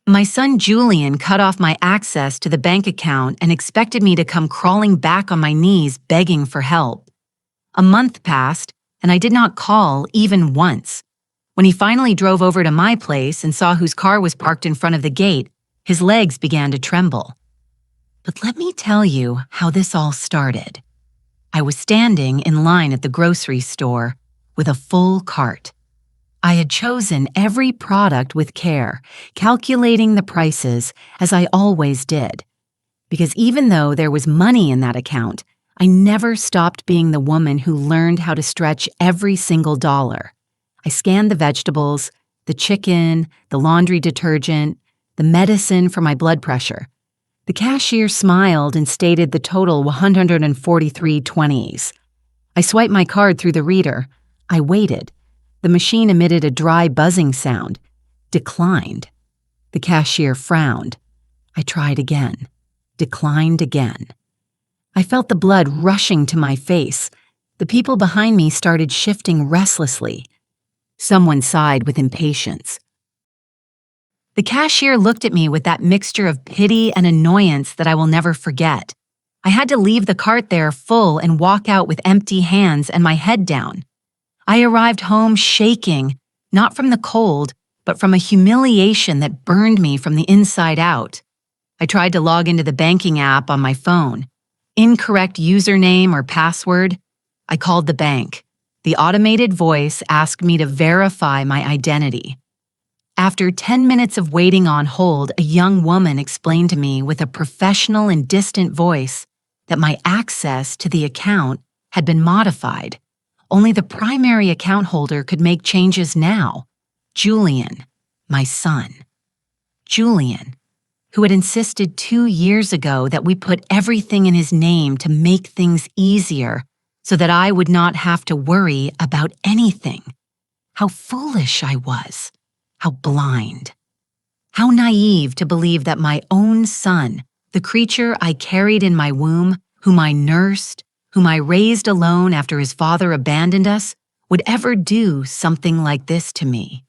My son Julian cut off my access to the bank account and expected me to come crawling back on my knees begging for help. A month passed, and I did not call even once. When he finally drove over to my place and saw whose car was parked in front of the gate, his legs began to tremble. But let me tell you how this all started. I was standing in line at the grocery store with a full cart. I had chosen every product with care, calculating the prices as I always did. Because even though there was money in that account, I never stopped being the woman who learned how to stretch every single dollar. I scanned the vegetables, the chicken, the laundry detergent, the medicine for my blood pressure. The cashier smiled and stated the total 143 20s. I swiped my card through the reader. I waited. The machine emitted a dry buzzing sound. Declined. The cashier frowned. I tried again. Declined again. I felt the blood rushing to my face. The people behind me started shifting restlessly. Someone sighed with impatience. The cashier looked at me with that mixture of pity and annoyance that I will never forget. I had to leave the cart there full and walk out with empty hands and my head down. I arrived home shaking, not from the cold, but from a humiliation that burned me from the inside out. I tried to log into the banking app on my phone. Incorrect username or password. I called the bank. The automated voice asked me to verify my identity. After 10 minutes of waiting on hold, a young woman explained to me with a professional and distant voice that my access to the account had been modified. Only the primary account holder could make changes now. Julian, my son. Julian, who had insisted 2 years ago that we put everything in his name to make things easier so that I would not have to worry about anything. How foolish I was. How blind. How naive to believe that my own son, the creature I carried in my womb, whom I nursed, whom I raised alone after his father abandoned us, would ever do something like this to me.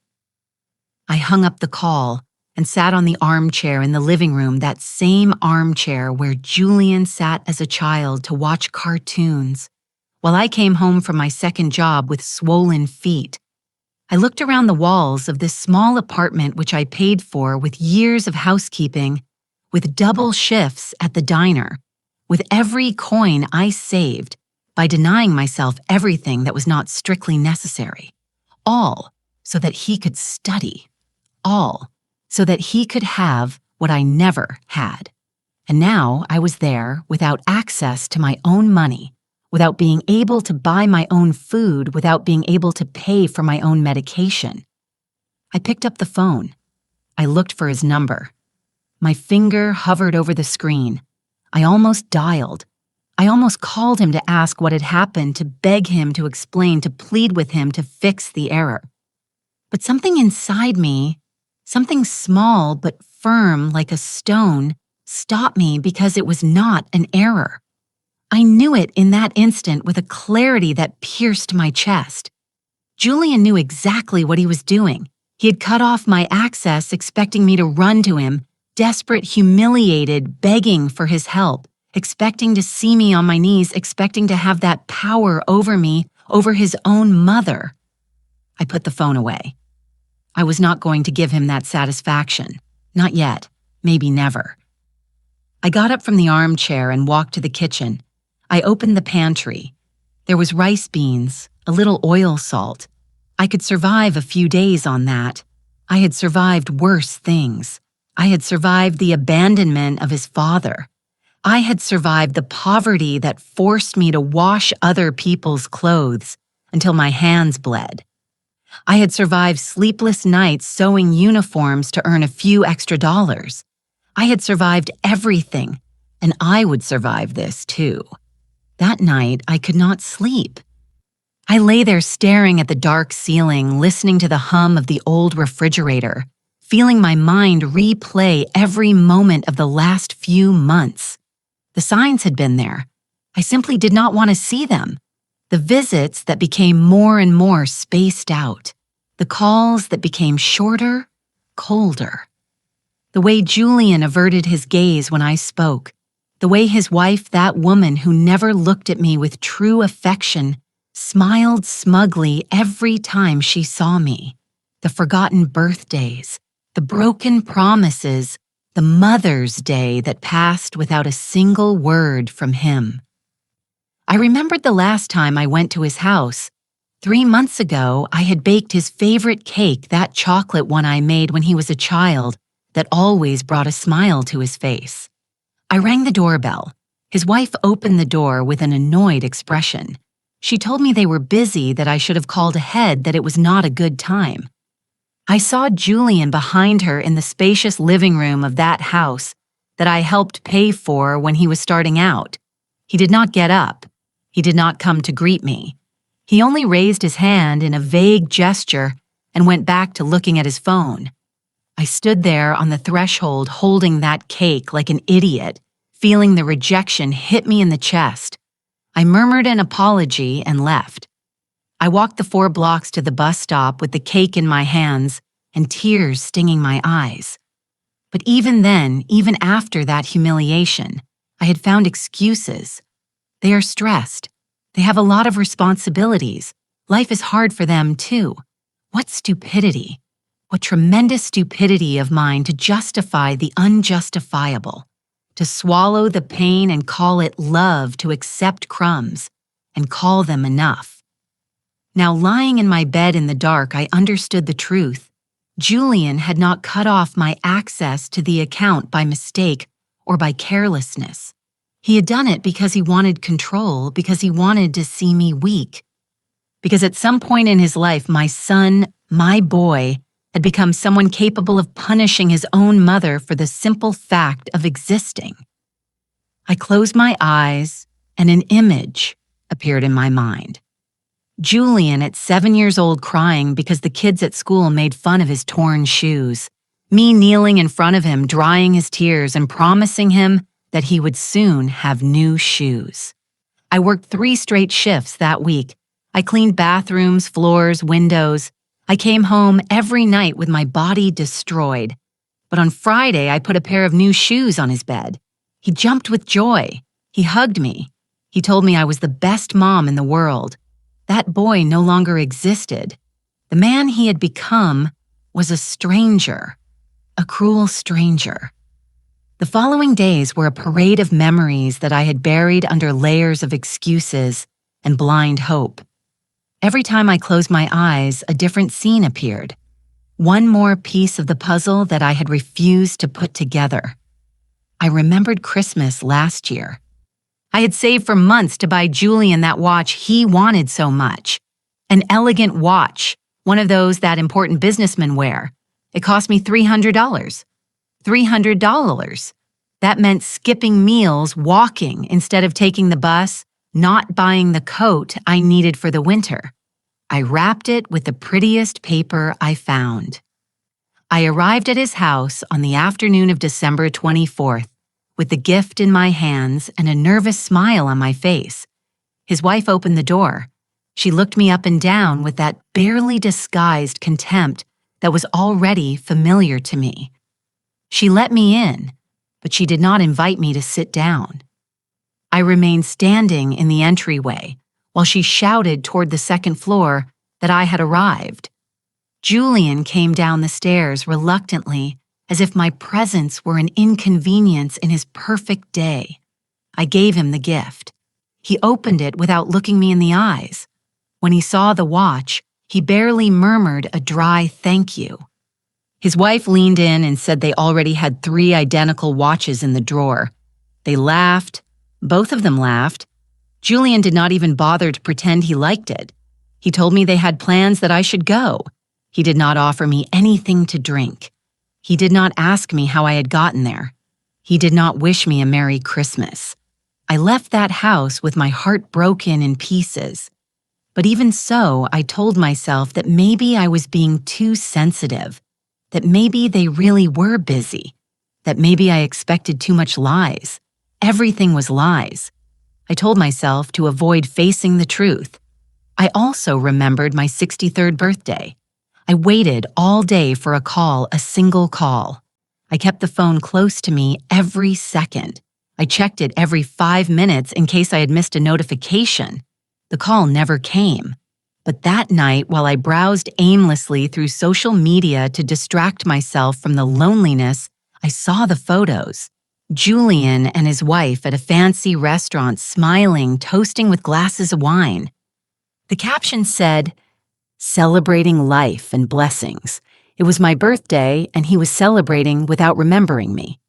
I hung up the call and sat on the armchair in the living room, that same armchair where Julian sat as a child to watch cartoons, while I came home from my second job with swollen feet. I looked around the walls of this small apartment which I paid for with years of housekeeping, with double shifts at the diner, with every coin I saved by denying myself everything that was not strictly necessary, all so that he could study, all so that he could have what I never had. And now I was there without access to my own money, without being able to buy my own food, without being able to pay for my own medication. I picked up the phone. I looked for his number. My finger hovered over the screen. I almost dialed. I almost called him to ask what had happened, to beg him to explain, to plead with him to fix the error. But something inside me, something small but firm like a stone, stopped me because it was not an error. I knew it in that instant with a clarity that pierced my chest. Julian knew exactly what he was doing. He had cut off my access, expecting me to run to him, desperate, humiliated, begging for his help, expecting to see me on my knees, expecting to have that power over me, over his own mother. I put the phone away. I was not going to give him that satisfaction. Not yet. Maybe never. I got up from the armchair and walked to the kitchen. I opened the pantry. There was rice beans, a little oil salt. I could survive a few days on that. I had survived worse things. I had survived the abandonment of his father. I had survived the poverty that forced me to wash other people's clothes until my hands bled. I had survived sleepless nights sewing uniforms to earn a few extra dollars. I had survived everything, and I would survive this too. That night, I could not sleep. I lay there staring at the dark ceiling, listening to the hum of the old refrigerator, feeling my mind replay every moment of the last few months. The signs had been there. I simply did not want to see them. The visits that became more and more spaced out. The calls that became shorter, colder. The way Julian averted his gaze when I spoke. The way his wife, that woman who never looked at me with true affection, smiled smugly every time she saw me. The forgotten birthdays, the broken promises, the Mother's Day that passed without a single word from him. I remembered the last time I went to his house. 3 months ago, I had baked his favorite cake, that chocolate one I made when he was a child, that always brought a smile to his face. I rang the doorbell. His wife opened the door with an annoyed expression. She told me they were busy, that I should have called ahead, that it was not a good time. I saw Julian behind her in the spacious living room of that house that I helped pay for when he was starting out. He did not get up. He did not come to greet me. He only raised his hand in a vague gesture and went back to looking at his phone. I stood there on the threshold holding that cake like an idiot, feeling the rejection hit me in the chest. I murmured an apology and left. I walked the 4 blocks to the bus stop with the cake in my hands and tears stinging my eyes. But even then, even after that humiliation, I had found excuses. They are stressed. They have a lot of responsibilities. Life is hard for them too. What stupidity. What tremendous stupidity of mine to justify the unjustifiable, to swallow the pain and call it love, to accept crumbs and call them enough. Now, lying in my bed in the dark, I understood the truth. Julian had not cut off my access to the account by mistake or by carelessness. He had done it because he wanted control, because he wanted to see me weak. Because at some point in his life, my son, my boy, had become someone capable of punishing his own mother for the simple fact of existing. I closed my eyes, and an image appeared in my mind. Julian at 7 years old crying because the kids at school made fun of his torn shoes. Me kneeling in front of him, drying his tears and promising him that he would soon have new shoes. I worked 3 straight shifts that week. I cleaned bathrooms, floors, windows. I came home every night with my body destroyed. But on Friday, I put a pair of new shoes on his bed. He jumped with joy. He hugged me. He told me I was the best mom in the world. That boy no longer existed. The man he had become was a stranger, a cruel stranger. The following days were a parade of memories that I had buried under layers of excuses and blind hope. Every time I closed my eyes, a different scene appeared. One more piece of the puzzle that I had refused to put together. I remembered Christmas last year. I had saved for months to buy Julian that watch he wanted so much. An elegant watch, one of those that important businessmen wear. It cost me $300. $300. That meant skipping meals, walking instead of taking the bus, not buying the coat I needed for the winter. I wrapped it with the prettiest paper I found. I arrived at his house on the afternoon of December 24th, with the gift in my hands and a nervous smile on my face. His wife opened the door. She looked me up and down with that barely disguised contempt that was already familiar to me. She let me in, but she did not invite me to sit down. I remained standing in the entryway while she shouted toward the second floor that I had arrived. Julian came down the stairs reluctantly, as if my presence were an inconvenience in his perfect day. I gave him the gift. He opened it without looking me in the eyes. When he saw the watch, he barely murmured a dry thank you. His wife leaned in and said they already had 3 identical watches in the drawer. They laughed. Both of them laughed. Julian did not even bother to pretend he liked it. He told me they had plans that I should go. He did not offer me anything to drink. He did not ask me how I had gotten there. He did not wish me a Merry Christmas. I left that house with my heart broken in pieces. But even so, I told myself that maybe I was being too sensitive, that maybe they really were busy, that maybe I expected too much lies. Everything was lies. I told myself to avoid facing the truth. I also remembered my 63rd birthday. I waited all day for a call, a single call. I kept the phone close to me every second. I checked it every 5 minutes in case I had missed a notification. The call never came. But that night, while I browsed aimlessly through social media to distract myself from the loneliness, I saw the photos. Julian and his wife at a fancy restaurant smiling, toasting with glasses of wine. The caption said, "Celebrating life and blessings. It was my birthday and he was celebrating without remembering me."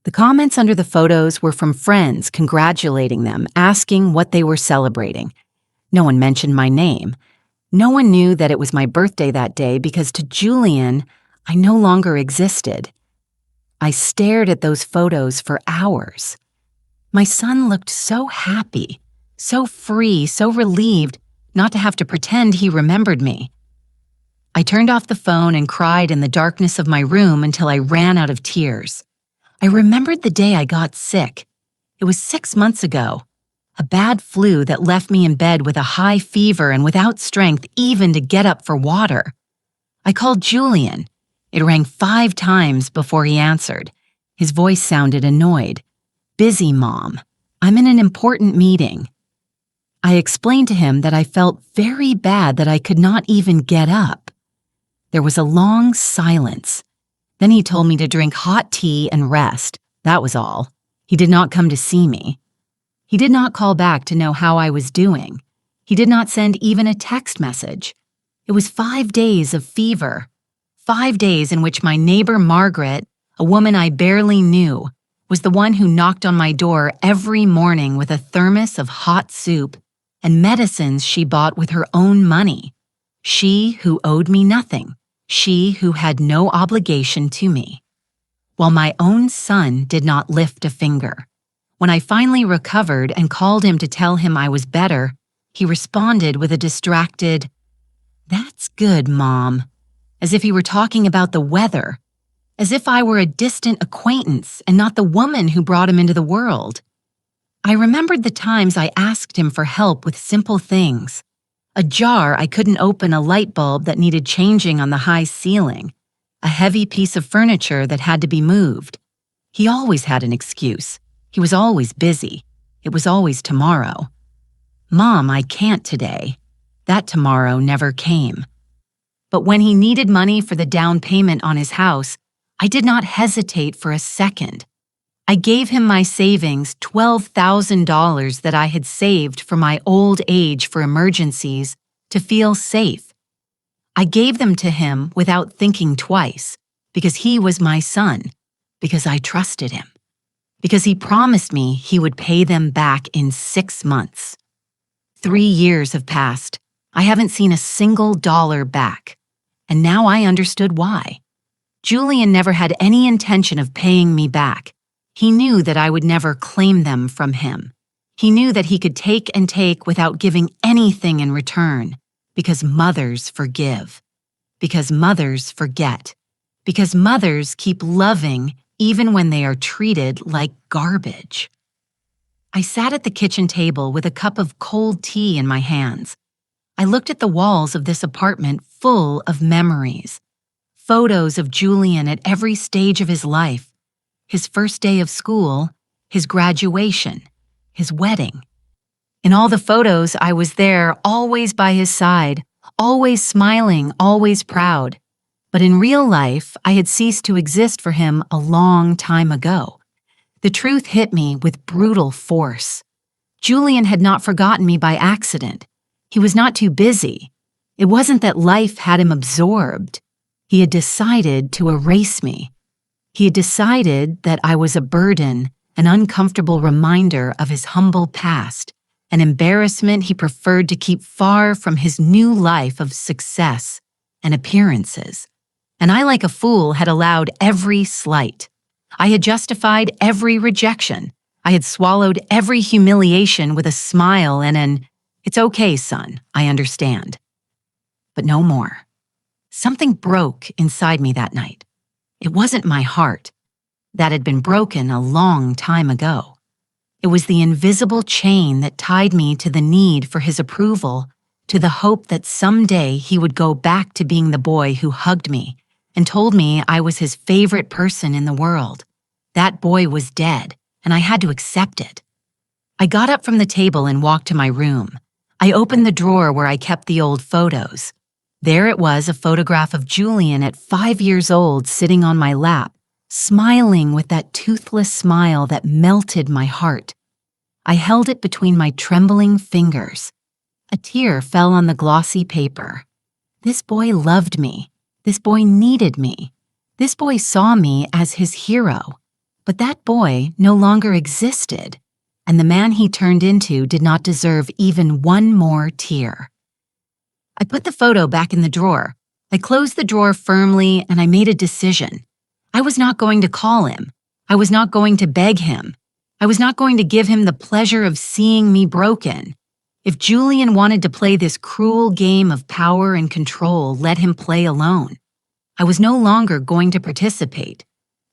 The comments under the photos were from friends congratulating them, asking what they were celebrating. No one mentioned my name. No one knew that it was my birthday that day because to Julian, I no longer existed. I stared at those photos for hours. My son looked so happy, so free, so relieved not to have to pretend he remembered me. I turned off the phone and cried in the darkness of my room until I ran out of tears. I remembered the day I got sick. It was 6 months ago. A bad flu that left me in bed with a high fever and without strength even to get up for water. I called Julian. It rang 5 times before he answered. His voice sounded annoyed. "Busy, Mom. I'm in an important meeting." I explained to him that I felt very bad that I could not even get up. There was a long silence. Then he told me to drink hot tea and rest. That was all. He did not come to see me. He did not call back to know how I was doing. He did not send even a text message. It was 5 days of fever. 5 days in which my neighbor Margaret, a woman I barely knew, was the one who knocked on my door every morning with a thermos of hot soup and medicines she bought with her own money. She who owed me nothing. She who had no obligation to me. While my own son did not lift a finger. When I finally recovered and called him to tell him I was better, he responded with a distracted, "That's good, Mom," as if he were talking about the weather, as if I were a distant acquaintance and not the woman who brought him into the world. I remembered the times I asked him for help with simple things. A jar I couldn't open, a light bulb that needed changing on the high ceiling, a heavy piece of furniture that had to be moved. He always had an excuse. He was always busy. It was always tomorrow. "Mom, I can't today." That tomorrow never came. But when he needed money for the down payment on his house, I did not hesitate for a second. I gave him my savings, $12,000 that I had saved for my old age for emergencies, to feel safe. I gave them to him without thinking twice, because he was my son, because I trusted him, because he promised me he would pay them back in 6 months. 3 years have passed. I haven't seen a single dollar back. And now I understood why. Julian never had any intention of paying me back. He knew that I would never claim them from him. He knew that he could take and take without giving anything in return, because mothers forgive, because mothers forget, because mothers keep loving even when they are treated like garbage. I sat at the kitchen table with a cup of cold tea in my hands. I looked at the walls of this apartment full of memories. Photos of Julian at every stage of his life. His first day of school, his graduation, his wedding. In all the photos, I was there, always by his side, always smiling, always proud. But in real life, I had ceased to exist for him a long time ago. The truth hit me with brutal force. Julian had not forgotten me by accident. He was not too busy. It wasn't that life had him absorbed. He had decided to erase me. He had decided that I was a burden, an uncomfortable reminder of his humble past, an embarrassment he preferred to keep far from his new life of success and appearances. And I, like a fool, had allowed every slight. I had justified every rejection. I had swallowed every humiliation with a smile and an, "It's okay, son, I understand." But no more. Something broke inside me that night. It wasn't my heart. That had been broken a long time ago. It was the invisible chain that tied me to the need for his approval, to the hope that someday he would go back to being the boy who hugged me and told me I was his favorite person in the world. That boy was dead, and I had to accept it. I got up from the table and walked to my room. I opened the drawer where I kept the old photos. There it was, a photograph of Julian at 5 years old sitting on my lap, smiling with that toothless smile that melted my heart. I held it between my trembling fingers. A tear fell on the glossy paper. This boy loved me. This boy needed me. This boy saw me as his hero. But that boy no longer existed, and the man he turned into did not deserve even one more tear. I put the photo back in the drawer. I closed the drawer firmly, and I made a decision. I was not going to call him. I was not going to beg him. I was not going to give him the pleasure of seeing me broken. If Julian wanted to play this cruel game of power and control, let him play alone. I was no longer going to participate.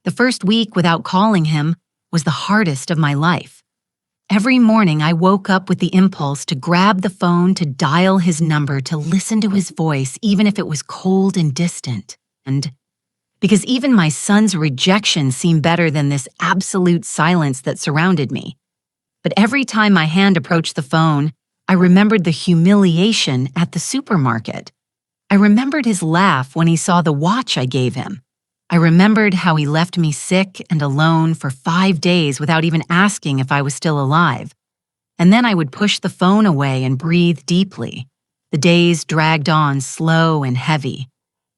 The first week without calling him was the hardest of my life. Every morning I woke up with the impulse to grab the phone, to dial his number, to listen to his voice, even if it was cold and distant. And because even my son's rejection seemed better than this absolute silence that surrounded me. But every time my hand approached the phone, I remembered the humiliation at the supermarket. I remembered his laugh when he saw the watch I gave him. I remembered how he left me sick and alone for 5 days without even asking if I was still alive. And then I would push the phone away and breathe deeply. The days dragged on slow and heavy.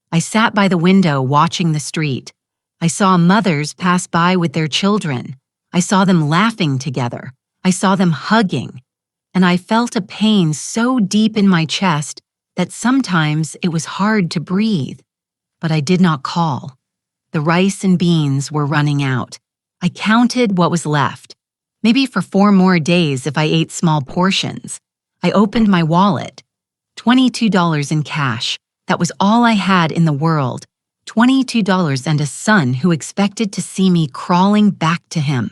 I sat by the window watching the street. I saw mothers pass by with their children. I saw them laughing together. I saw them hugging. And I felt a pain so deep in my chest that sometimes it was hard to breathe. But I did not call. The rice and beans were running out. I counted what was left. Maybe for 4 more days if I ate small portions. I opened my wallet. $22 in cash. That was all I had in the world. $22 and a son who expected to see me crawling back to him.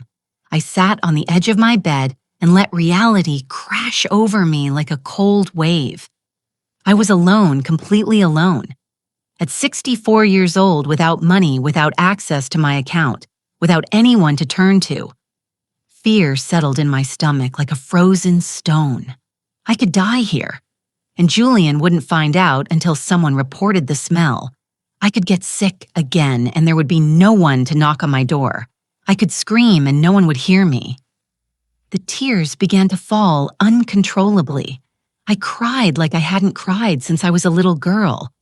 I sat on the edge of my bed and let reality crash over me like a cold wave. I was alone, completely alone. At 64 years old, without money, without access to my account, without anyone to turn to. Fear settled in my stomach like a frozen stone. I could die here, and Julian wouldn't find out until someone reported the smell. I could get sick again, and there would be no one to knock on my door. I could scream, and no one would hear me. The tears began to fall uncontrollably. I cried like I hadn't cried since I was a little girl.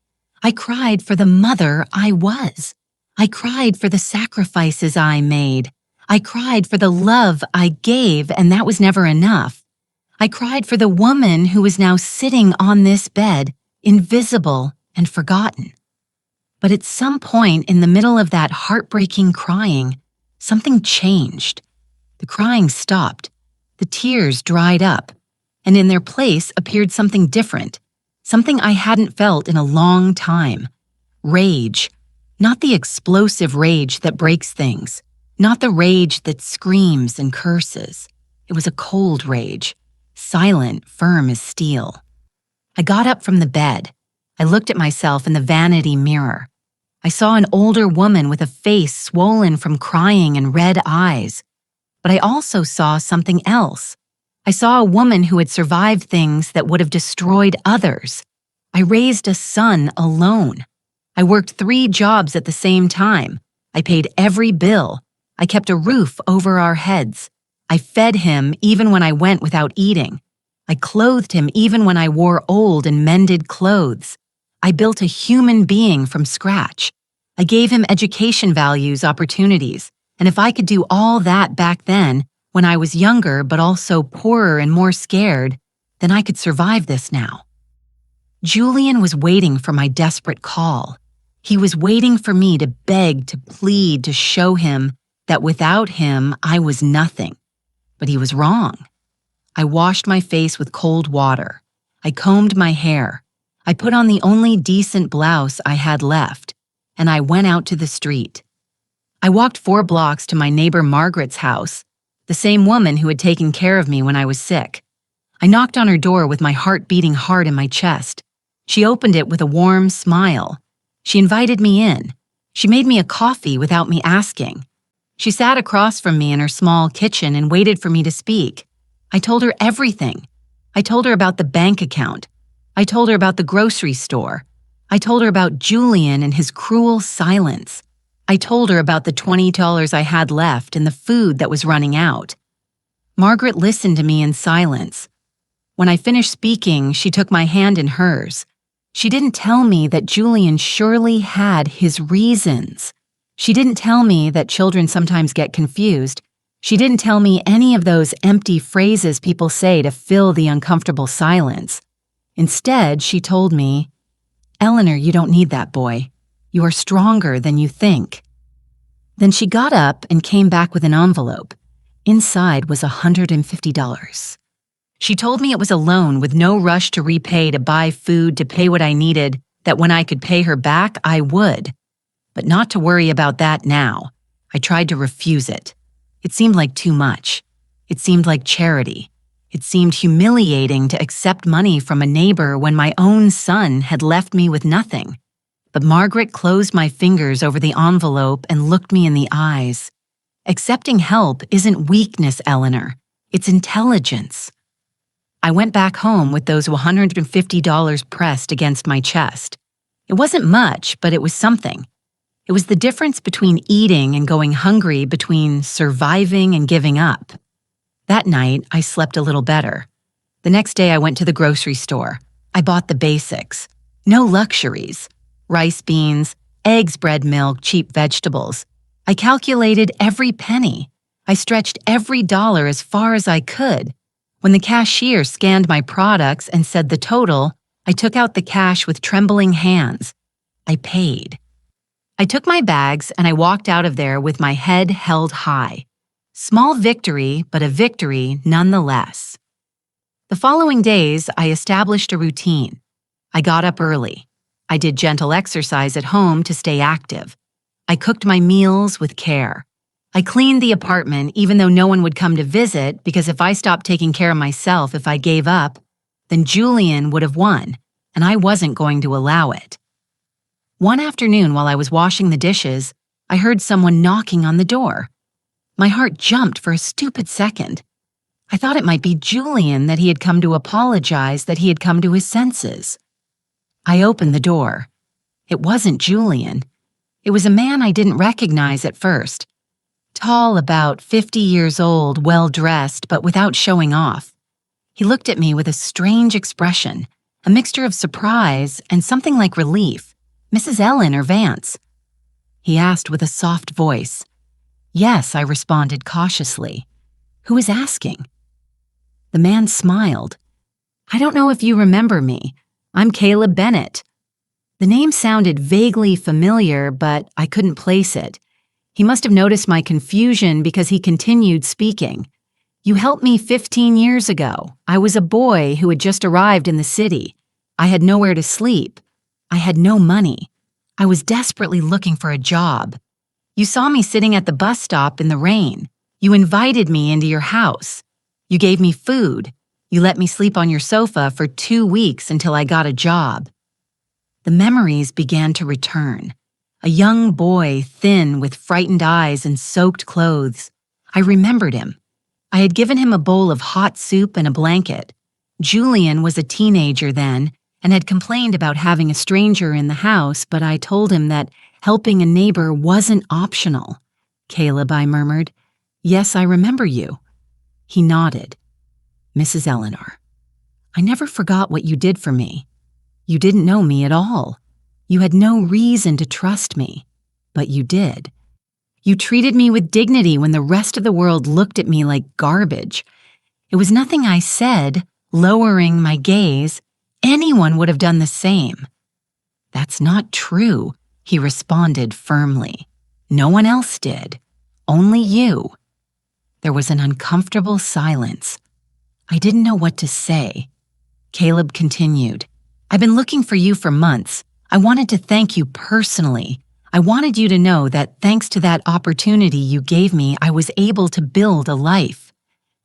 I cried for the mother I was. I cried for the sacrifices I made. I cried for the love I gave, and that was never enough. I cried for the woman who was now sitting on this bed, invisible and forgotten. But at some point in the middle of that heartbreaking crying, something changed. The crying stopped. The tears dried up, and in their place appeared something different. Something I hadn't felt in a long time. Rage. Not the explosive rage that breaks things. Not the rage that screams and curses. It was a cold rage. Silent, firm as steel. I got up from the bed. I looked at myself in the vanity mirror. I saw an older woman with a face swollen from crying and red eyes. But I also saw something else. I saw a woman who had survived things that would have destroyed others. I raised a son alone. I worked 3 jobs at the same time. I paid every bill. I kept a roof over our heads. I fed him even when I went without eating. I clothed him even when I wore old and mended clothes. I built a human being from scratch. I gave him education values, opportunities. And if I could do all that back then, when I was younger but also poorer and more scared, then I could survive this now. Julian was waiting for my desperate call. He was waiting for me to beg, to plead, to show him that without him I was nothing. But he was wrong. I washed my face with cold water. I combed my hair. I put on the only decent blouse I had left, and I went out to the street. I walked 4 blocks to my neighbor Margaret's house, the same woman who had taken care of me when I was sick. I knocked on her door with my heart beating hard in my chest. She opened it with a warm smile. She invited me in. She made me a coffee without me asking. She sat across from me in her small kitchen and waited for me to speak. I told her everything. I told her about the bank account. I told her about the grocery store. I told her about Julian and his cruel silence. I told her about the $20 I had left and the food that was running out. Margaret listened to me in silence. When I finished speaking, she took my hand in hers. She didn't tell me that Julian surely had his reasons. She didn't tell me that children sometimes get confused. She didn't tell me any of those empty phrases people say to fill the uncomfortable silence. Instead, she told me, "Eleanor, you don't need that boy. You are stronger than you think." Then she got up and came back with an envelope. Inside was $150. She told me it was a loan with no rush to repay, to buy food, to pay what I needed, that when I could pay her back, I would. But not to worry about that now. I tried to refuse it. It seemed like too much. It seemed like charity. It seemed humiliating to accept money from a neighbor when my own son had left me with nothing. But Margaret closed my fingers over the envelope and looked me in the eyes. Accepting help isn't weakness, Eleanor. It's intelligence. I went back home with those $150 pressed against my chest. It wasn't much, but it was something. It was the difference between eating and going hungry, between surviving and giving up. That night, I slept a little better. The next day, I went to the grocery store. I bought the basics. No luxuries. Rice, beans, eggs, bread, milk, cheap vegetables. I calculated every penny. I stretched every dollar as far as I could. When the cashier scanned my products and said the total, I took out the cash with trembling hands. I paid. I took my bags and I walked out of there with my head held high. Small victory, but a victory nonetheless. The following days, I established a routine. I got up early. I did gentle exercise at home to stay active. I cooked my meals with care. I cleaned the apartment even though no one would come to visit, because if I stopped taking care of myself, if I gave up, then Julian would have won, and I wasn't going to allow it. One afternoon while I was washing the dishes, I heard someone knocking on the door. My heart jumped for a stupid second. I thought it might be Julian, that he had come to apologize, that he had come to his senses. I opened the door. It wasn't Julian. It was a man I didn't recognize at first. Tall, about 50 years old, well-dressed, but without showing off. He looked at me with a strange expression, a mixture of surprise and something like relief. "Mrs. Eleanor Vance?" He asked with a soft voice. "Yes," I responded cautiously. "Who is asking?" The man smiled. "I don't know if you remember me. I'm Caleb Bennett." The name sounded vaguely familiar, but I couldn't place it. He must have noticed my confusion because he continued speaking. "You helped me 15 years ago. I was a boy who had just arrived in the city. I had nowhere to sleep. I had no money. I was desperately looking for a job. You saw me sitting at the bus stop in the rain. You invited me into your house. You gave me food. You let me sleep on your sofa for 2 weeks until I got a job." The memories began to return. A young boy, thin, with frightened eyes and soaked clothes. I remembered him. I had given him a bowl of hot soup and a blanket. Julian was a teenager then and had complained about having a stranger in the house, but I told him that helping a neighbor wasn't optional. "Caleb," I murmured. "Yes, I remember you." He nodded. "Mrs. Eleanor, I never forgot what you did for me. You didn't know me at all. You had no reason to trust me, but you did. You treated me with dignity when the rest of the world looked at me like garbage. It was nothing I said, lowering my gaze. Anyone would have done the same." "That's not true," he responded firmly. "No one else did. Only you." There was an uncomfortable silence. I didn't know what to say. Caleb continued. "I've been looking for you for months. I wanted to thank you personally. I wanted you to know that thanks to that opportunity you gave me, I was able to build a life.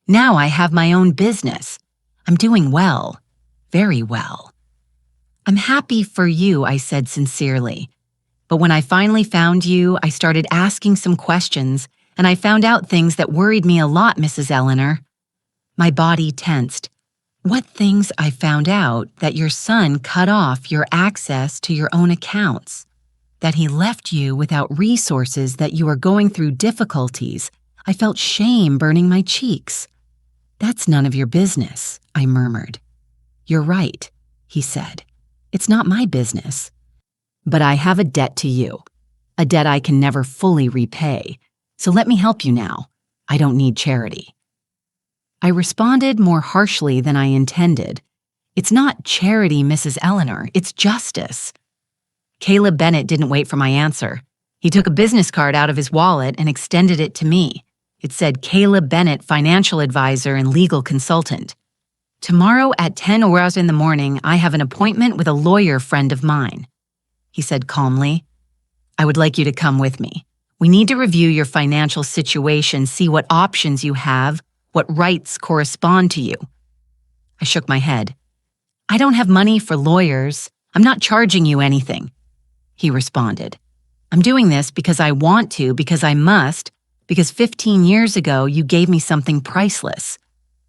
Now I have my own business. I'm doing well, very well." "I'm happy for you," I said sincerely. But when I finally found you, I started asking some questions, and I found out things that worried me a lot, Mrs. Eleanor. My body tensed. What things I found out? That your son cut off your access to your own accounts, that he left you without resources, that you were going through difficulties. I felt shame burning my cheeks. That's none of your business, I murmured. You're right, he said. It's not my business. But I have a debt to you, a debt I can never fully repay. So let me help you now. I don't need charity. I responded more harshly than I intended. It's not charity, Mrs. Eleanor. It's justice. Caleb Bennett didn't wait for my answer. He took a business card out of his wallet and extended it to me. It said Caleb Bennett, financial advisor and legal consultant. Tomorrow at 10 hours in the morning, I have an appointment with a lawyer friend of mine. He said calmly, I would like you to come with me. We need to review your financial situation, see what options you have, what rights correspond to you. I shook my head. I don't have money for lawyers. I'm not charging you anything. He responded. I'm doing this because I want to, because I must, because 15 years ago you gave me something priceless,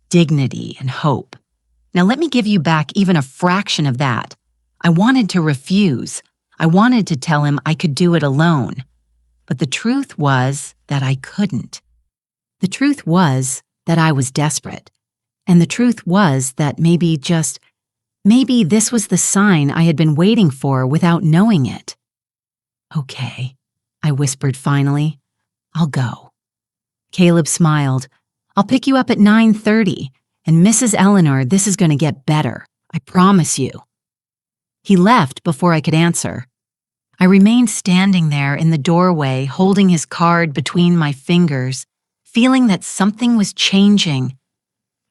dignity and hope. Now let me give you back even a fraction of that. I wanted to refuse. I wanted to tell him I could do it alone. But the truth was that I couldn't. The truth was that I was desperate. And the truth was that maybe this was the sign I had been waiting for without knowing it. Okay, I whispered finally. I'll go. Caleb smiled. I'll pick you up at 9:30. And Mrs. Eleanor, this is going to get better. I promise you. He left before I could answer. I remained standing there in the doorway, holding his card between my fingers, feeling that something was changing.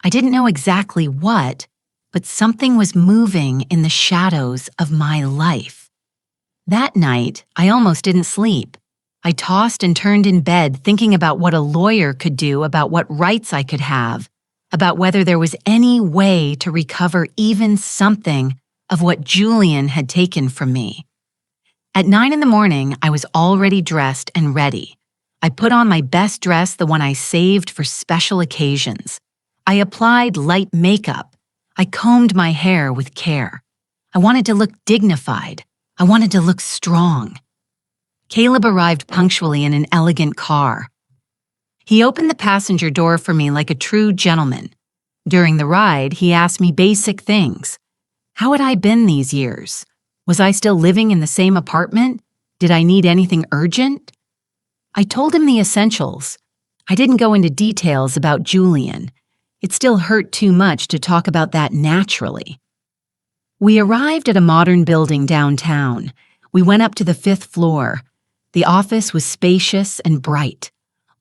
I didn't know exactly what, but something was moving in the shadows of my life. That night, I almost didn't sleep. I tossed and turned in bed, thinking about what a lawyer could do, about what rights I could have, about whether there was any way to recover even something of what Julian had taken from me. At 9 in the morning, I was already dressed and ready. I put on my best dress, the one I saved for special occasions. I applied light makeup. I combed my hair with care. I wanted to look dignified. I wanted to look strong. Caleb arrived punctually in an elegant car. He opened the passenger door for me like a true gentleman. During the ride, he asked me basic things. How had I been these years? Was I still living in the same apartment? Did I need anything urgent? I told him the essentials. I didn't go into details about Julian. It still hurt too much to talk about that naturally. We arrived at a modern building downtown. We went up to the 5th floor. The office was spacious and bright.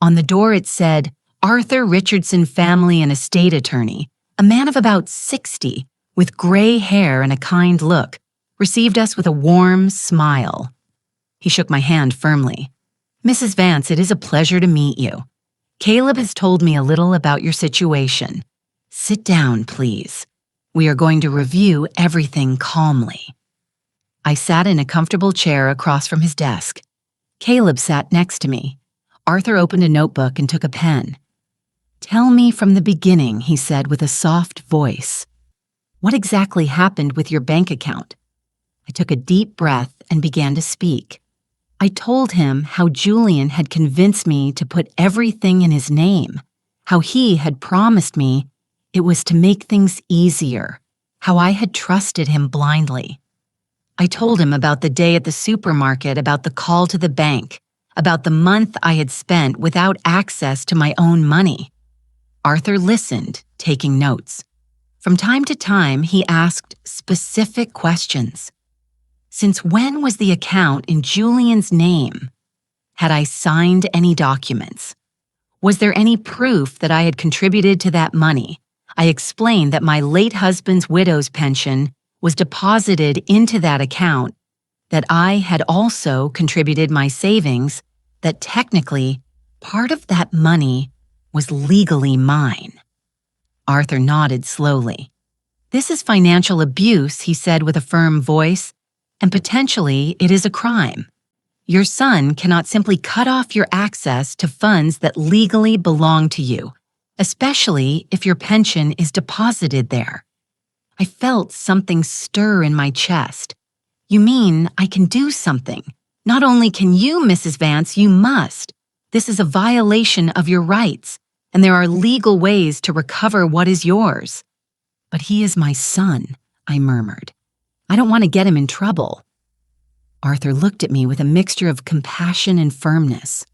On the door it said, Arthur Richardson Family and Estate Attorney, a man of about 60, with gray hair and a kind look, received us with a warm smile. He shook my hand firmly. Mrs. Vance, it is a pleasure to meet you. Caleb has told me a little about your situation. Sit down, please. We are going to review everything calmly. I sat in a comfortable chair across from his desk. Caleb sat next to me. Arthur opened a notebook and took a pen. Tell me from the beginning, he said with a soft voice. What exactly happened with your bank account? I took a deep breath and began to speak. I told him how Julian had convinced me to put everything in his name, how he had promised me it was to make things easier, how I had trusted him blindly. I told him about the day at the supermarket, about the call to the bank, about the month I had spent without access to my own money. Arthur listened, taking notes. From time to time, he asked specific questions. Since when was the account in Julian's name? Had I signed any documents? Was there any proof that I had contributed to that money? I explained that my late husband's widow's pension was deposited into that account, that I had also contributed my savings, that technically part of that money was legally mine. Arthur nodded slowly. This is financial abuse, he said with a firm voice, and potentially it is a crime. Your son cannot simply cut off your access to funds that legally belong to you, especially if your pension is deposited there. I felt something stir in my chest. You mean I can do something? Not only can you, Mrs. Vance, you must. This is a violation of your rights, and there are legal ways to recover what is yours. But he is my son, I murmured. I don't want to get him in trouble. Arthur looked at me with a mixture of compassion and firmness.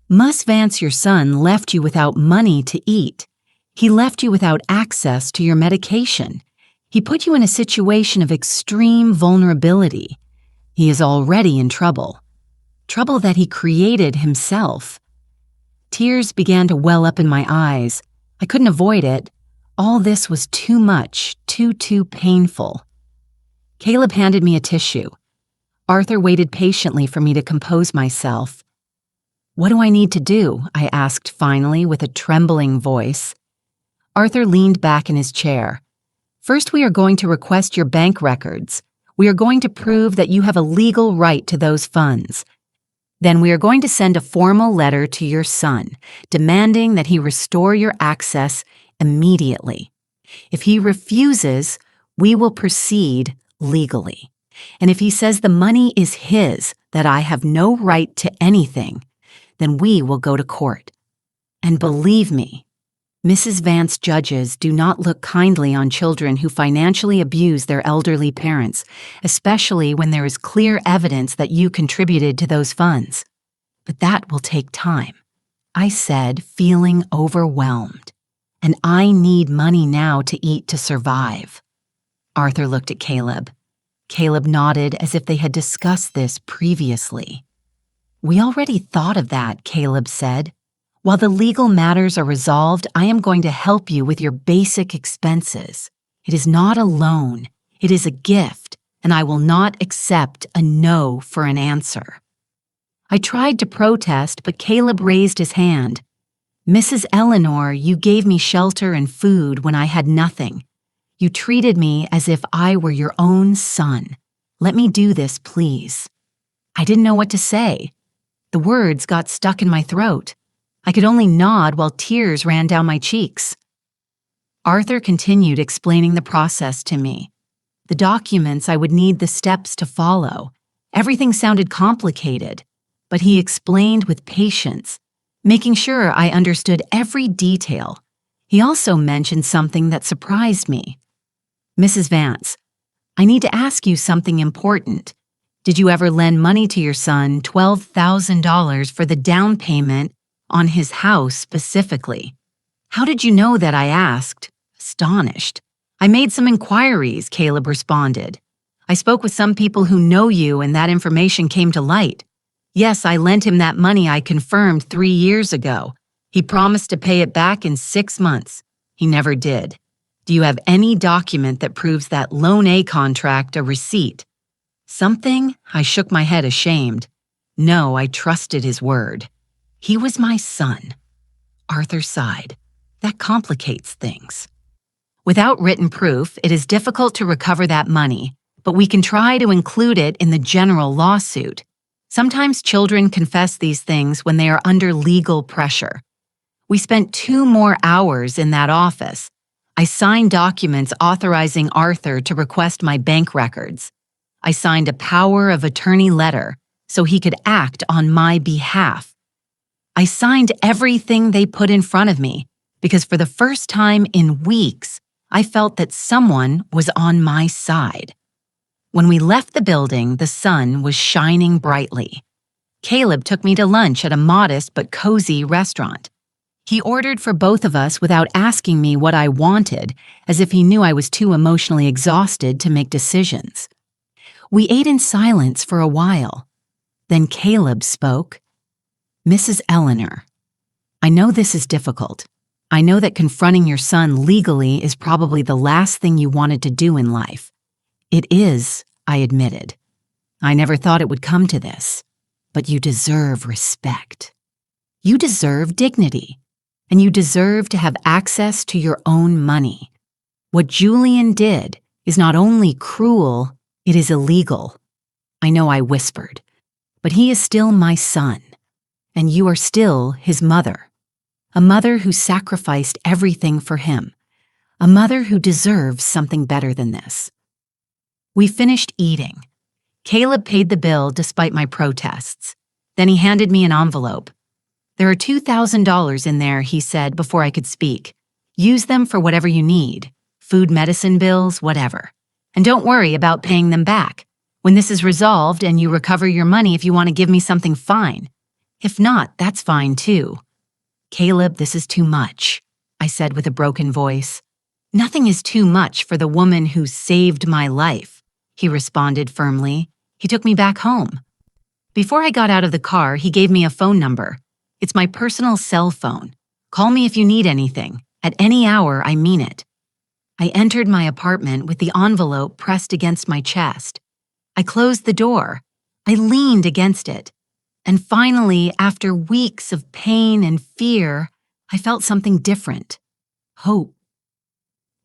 Mus Vance, your son, left you without money to eat. He left you without access to your medication. He put you in a situation of extreme vulnerability. He is already in trouble. Trouble that he created himself. Tears began to well up in my eyes. I couldn't avoid it. All this was too much, too painful. Caleb handed me a tissue. Arthur waited patiently for me to compose myself. What do I need to do? I asked finally with a trembling voice. Arthur leaned back in his chair. First, we are going to request your bank records. We are going to prove that you have a legal right to those funds. Then we are going to send a formal letter to your son, demanding that he restore your access immediately. If he refuses, we will proceed legally. And if he says the money is his, that I have no right to anything, then we will go to court. And believe me, Mrs. Vance judges do not look kindly on children who financially abuse their elderly parents, especially when there is clear evidence that you contributed to those funds. But that will take time, I said, feeling overwhelmed. And I need money now to eat to survive. Arthur looked at Caleb. Caleb nodded as if they had discussed this previously. We already thought of that, Caleb said. While the legal matters are resolved, I am going to help you with your basic expenses. It is not a loan. It is a gift, and I will not accept a no for an answer. I tried to protest, but Caleb raised his hand. Mrs. Eleanor, you gave me shelter and food when I had nothing. You treated me as if I were your own son. Let me do this, please. I didn't know what to say. The words got stuck in my throat. I could only nod while tears ran down my cheeks. Arthur continued explaining the process to me. The documents I would need, the steps to follow. Everything sounded complicated, but he explained with patience, making sure I understood every detail. He also mentioned something that surprised me. Mrs. Vance, I need to ask you something important. Did you ever lend money to your son, $12,000 for the down payment on his house specifically? How did you know that? I asked, astonished. I made some inquiries, Caleb responded. I spoke with some people who know you and that information came to light. Yes, I lent him that money I confirmed 3 years ago. He promised to pay it back in 6 months. He never did. Do you have any document that proves that Loan A contract a receipt? Something? I shook my head ashamed. No, I trusted his word. He was my son. Arthur sighed. That complicates things. Without written proof, it is difficult to recover that money, but we can try to include it in the general lawsuit. Sometimes children confess these things when they are under legal pressure. We spent 2 more hours in that office. I signed documents authorizing Arthur to request my bank records. I signed a power of attorney letter so he could act on my behalf. I signed everything they put in front of me because for the first time in weeks, I felt that someone was on my side. When we left the building, the sun was shining brightly. Caleb took me to lunch at a modest but cozy restaurant. He ordered for both of us without asking me what I wanted, as if he knew I was too emotionally exhausted to make decisions. We ate in silence for a while. Then Caleb spoke. Mrs. Eleanor, I know this is difficult. I know that confronting your son legally is probably the last thing you wanted to do in life. It is, I admitted. I never thought it would come to this. But you deserve respect. You deserve dignity. And you deserve to have access to your own money. What Julian did is not only cruel, it is illegal. I know I whispered, But he is still my son, and you are still his mother. A mother who sacrificed everything for him. A mother who deserves something better than this. We finished eating. Caleb paid the bill despite my protests. Then he handed me an envelope. There are $2,000 in there, he said before I could speak. Use them for whatever you need. Food, medicine bills, whatever. And don't worry about paying them back. When this is resolved and you recover your money, if you want to give me something, fine. If not, that's fine too. Caleb, this is too much, I said with a broken voice. Nothing is too much for the woman who saved my life, he responded firmly. He took me back home. Before I got out of the car, he gave me a phone number. It's my personal cell phone. Call me if you need anything. At any hour, I mean it. I entered my apartment with the envelope pressed against my chest. I closed the door. I leaned against it. And finally, after weeks of pain and fear, I felt something different. Hope.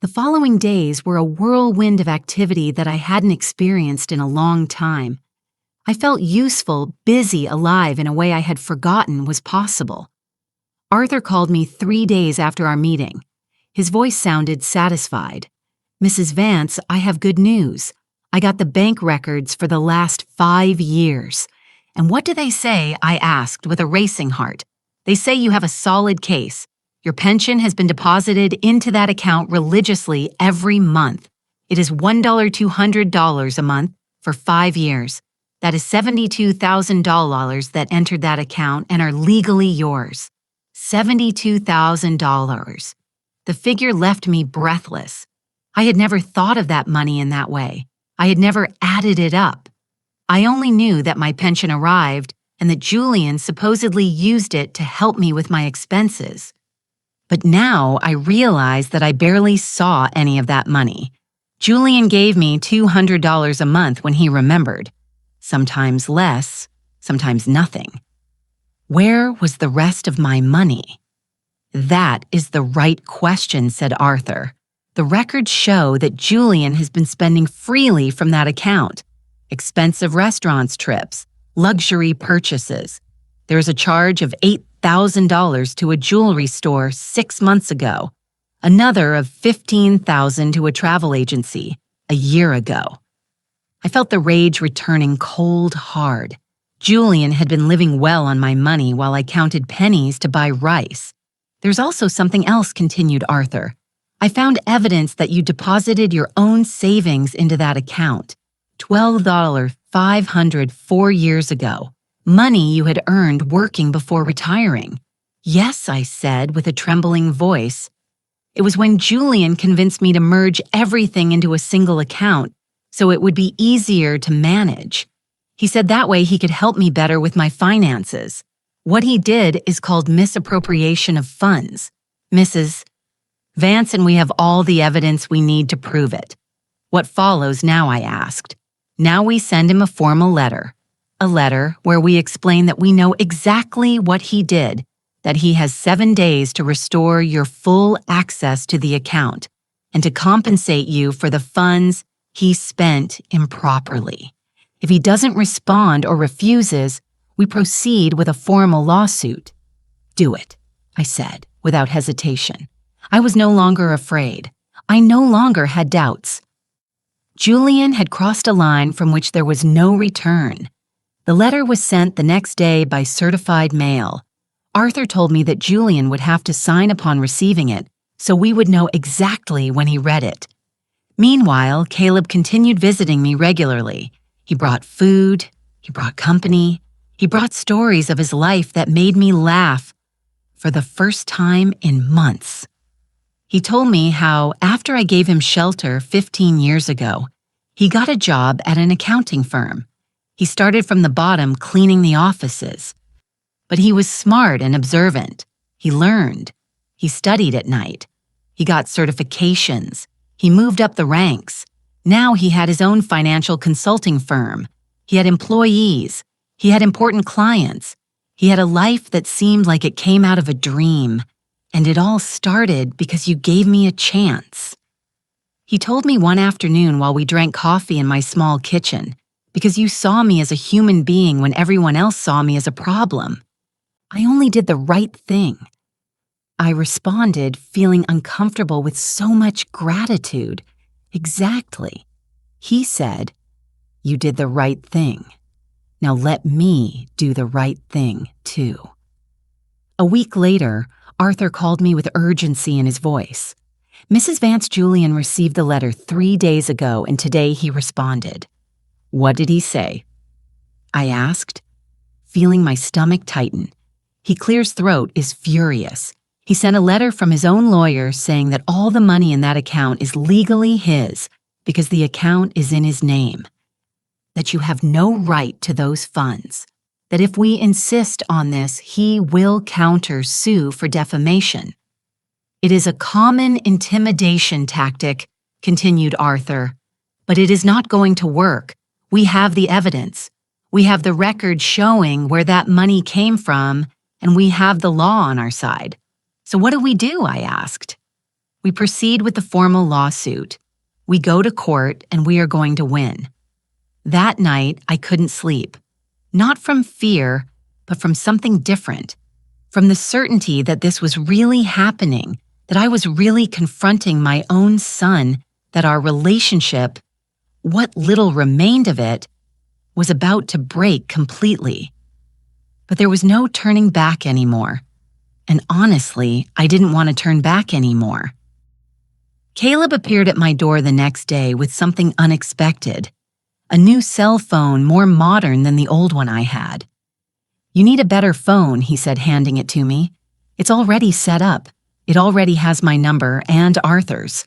The following days were a whirlwind of activity that I hadn't experienced in a long time. I felt useful, busy, alive in a way I had forgotten was possible. Arthur called me 3 days after our meeting. His voice sounded satisfied. Mrs. Vance, I have good news. I got the bank records for the last 5 years. And what do they say? I asked with a racing heart. They say you have a solid case. Your pension has been deposited into that account religiously every month. It is $1,200 a month for 5 years. That is $72,000 that entered that account and are legally yours. $72,000. The figure left me breathless. I had never thought of that money in that way. I had never added it up. I only knew that my pension arrived and that Julian supposedly used it to help me with my expenses. But now I realized that I barely saw any of that money. Julian gave me $200 a month when he remembered. Sometimes less, sometimes nothing. Where was the rest of my money? That is the right question, said Arthur. The records show that Julian has been spending freely from that account. Expensive restaurants trips, luxury purchases. There is a charge of $8,000 to a jewelry store 6 months ago. Another of $15,000 to a travel agency a year ago. I felt the rage returning cold hard. Julian had been living well on my money while I counted pennies to buy rice. There's also something else, continued Arthur. I found evidence that you deposited your own savings into that account. $12,500 4 years ago. Money you had earned working before retiring. Yes, I said with a trembling voice. It was when Julian convinced me to merge everything into a single account so it would be easier to manage. He said that way he could help me better with my finances. What he did is called misappropriation of funds. Mrs. Vance and we have all the evidence we need to prove it. What follows now, I asked. Now we send him a formal letter. A letter where we explain that we know exactly what he did, that he has 7 days to restore your full access to the account and to compensate you for the funds he spent improperly. If he doesn't respond or refuses, we proceed with a formal lawsuit. Do it, I said, without hesitation. I was no longer afraid. I no longer had doubts. Julian had crossed a line from which there was no return. The letter was sent the next day by certified mail. Arthur told me that Julian would have to sign upon receiving it, so we would know exactly when he read it. Meanwhile, Caleb continued visiting me regularly. He brought food, he brought company, he brought stories of his life that made me laugh for the first time in months. He told me how, after I gave him shelter 15 years ago, he got a job at an accounting firm. He started from the bottom cleaning the offices. But he was smart and observant. He learned. He studied at night. He got certifications. He moved up the ranks. Now he had his own financial consulting firm. He had employees. He had important clients. He had a life that seemed like it came out of a dream. And it all started because you gave me a chance. He told me one afternoon while we drank coffee in my small kitchen, because you saw me as a human being when everyone else saw me as a problem. I only did the right thing." I responded, feeling uncomfortable with so much gratitude. "Exactly." He said, "You did the right thing. Now let me do the right thing, too." A week later, Arthur called me with urgency in his voice. "Mrs. Vance Julian received the letter 3 days ago, and today he responded." "What did he say?" I asked, feeling my stomach tighten. He clears throat is furious. He sent a letter from his own lawyer saying that all the money in that account is legally his because the account is in his name, that you have no right to those funds, that if we insist on this, he will counter-sue for defamation. "It is a common intimidation tactic," continued Arthur, "but it is not going to work. We have the evidence. We have the record showing where that money came from, and we have the law on our side. So what do?" I asked. "We proceed with the formal lawsuit. We go to court, and we are going to win." That night, I couldn't sleep. Not from fear, but from something different. From the certainty that this was really happening, that I was really confronting my own son, that our relationship, what little remained of it, was about to break completely. But there was no turning back anymore. And honestly, I didn't want to turn back anymore. Caleb appeared at my door the next day with something unexpected. A new cell phone more modern than the old one I had. "You need a better phone," he said, handing it to me. "It's already set up. It already has my number and Arthur's.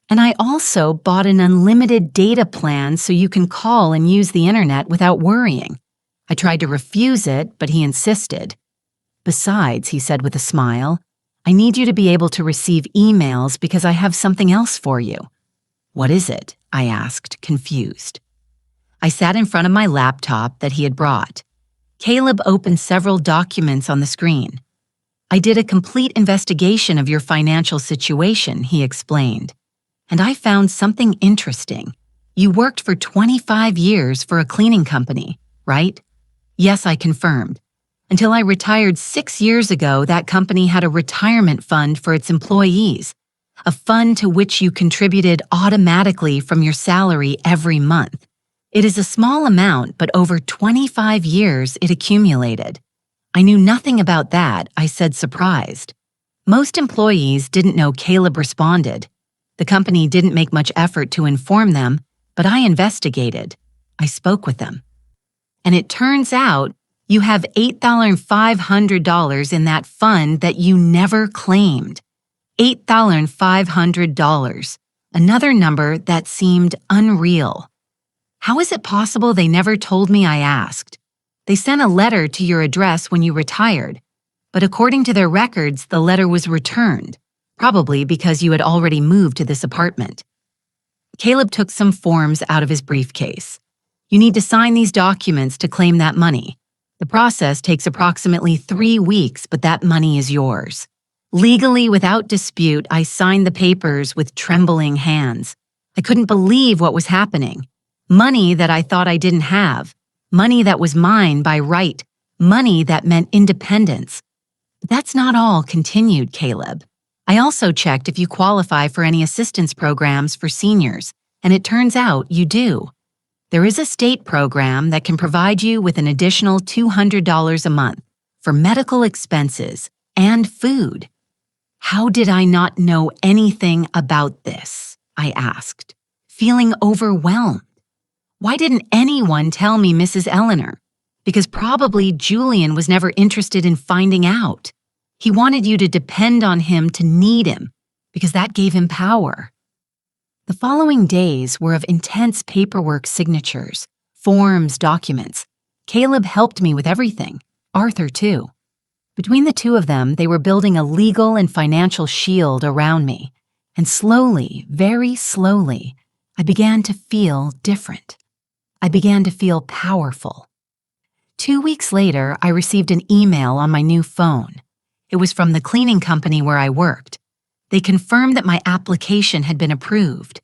And I also bought an unlimited data plan so you can call and use the internet without worrying." I tried to refuse it, but he insisted. "Besides," he said with a smile, "I need you to be able to receive emails because I have something else for you." "What is it?" I asked, confused. I sat in front of my laptop that he had brought. Caleb opened several documents on the screen. "I did a complete investigation of your financial situation," he explained. "And I found something interesting. You worked for 25 years for a cleaning company, right?" "Yes," I confirmed. "Until I retired 6 years ago, that company had a retirement fund for its employees, a fund to which you contributed automatically from your salary every month. It is a small amount, but over 25 years it accumulated." I knew nothing about that, I said, surprised. Most employees didn't know Caleb responded. The company didn't make much effort to inform them, but I investigated. I spoke with them. "And it turns out you have $8,500 in that fund that you never claimed." $8,500, another number that seemed unreal. "How is it possible they never told me?" I asked. "They sent a letter to your address when you retired, but according to their records, the letter was returned, probably because you had already moved to this apartment." Caleb took some forms out of his briefcase. "You need to sign these documents to claim that money. The process takes approximately 3 weeks, but that money is yours." Legally, without dispute, I signed the papers with trembling hands. I couldn't believe what was happening. Money that I thought I didn't have. Money that was mine by right. Money that meant independence. "But that's not all," continued Caleb. "I also checked if you qualify for any assistance programs for seniors, and it turns out you do. There is a state program that can provide you with an additional $200 a month for medical expenses and food." How did I not know anything about this? I asked, feeling overwhelmed. Why didn't anyone tell me, Mrs. Eleanor? Because probably Julian was never interested in finding out. He wanted you to depend on him to need him, because that gave him power. The following days were of intense paperwork signatures, forms, documents. Caleb helped me with everything, Arthur too. Between the two of them, they were building a legal and financial shield around me, and slowly, very slowly, I began to feel different. I began to feel powerful. 2 weeks later, I received an email on my new phone. It was from the cleaning company where I worked. They confirmed that my application had been approved.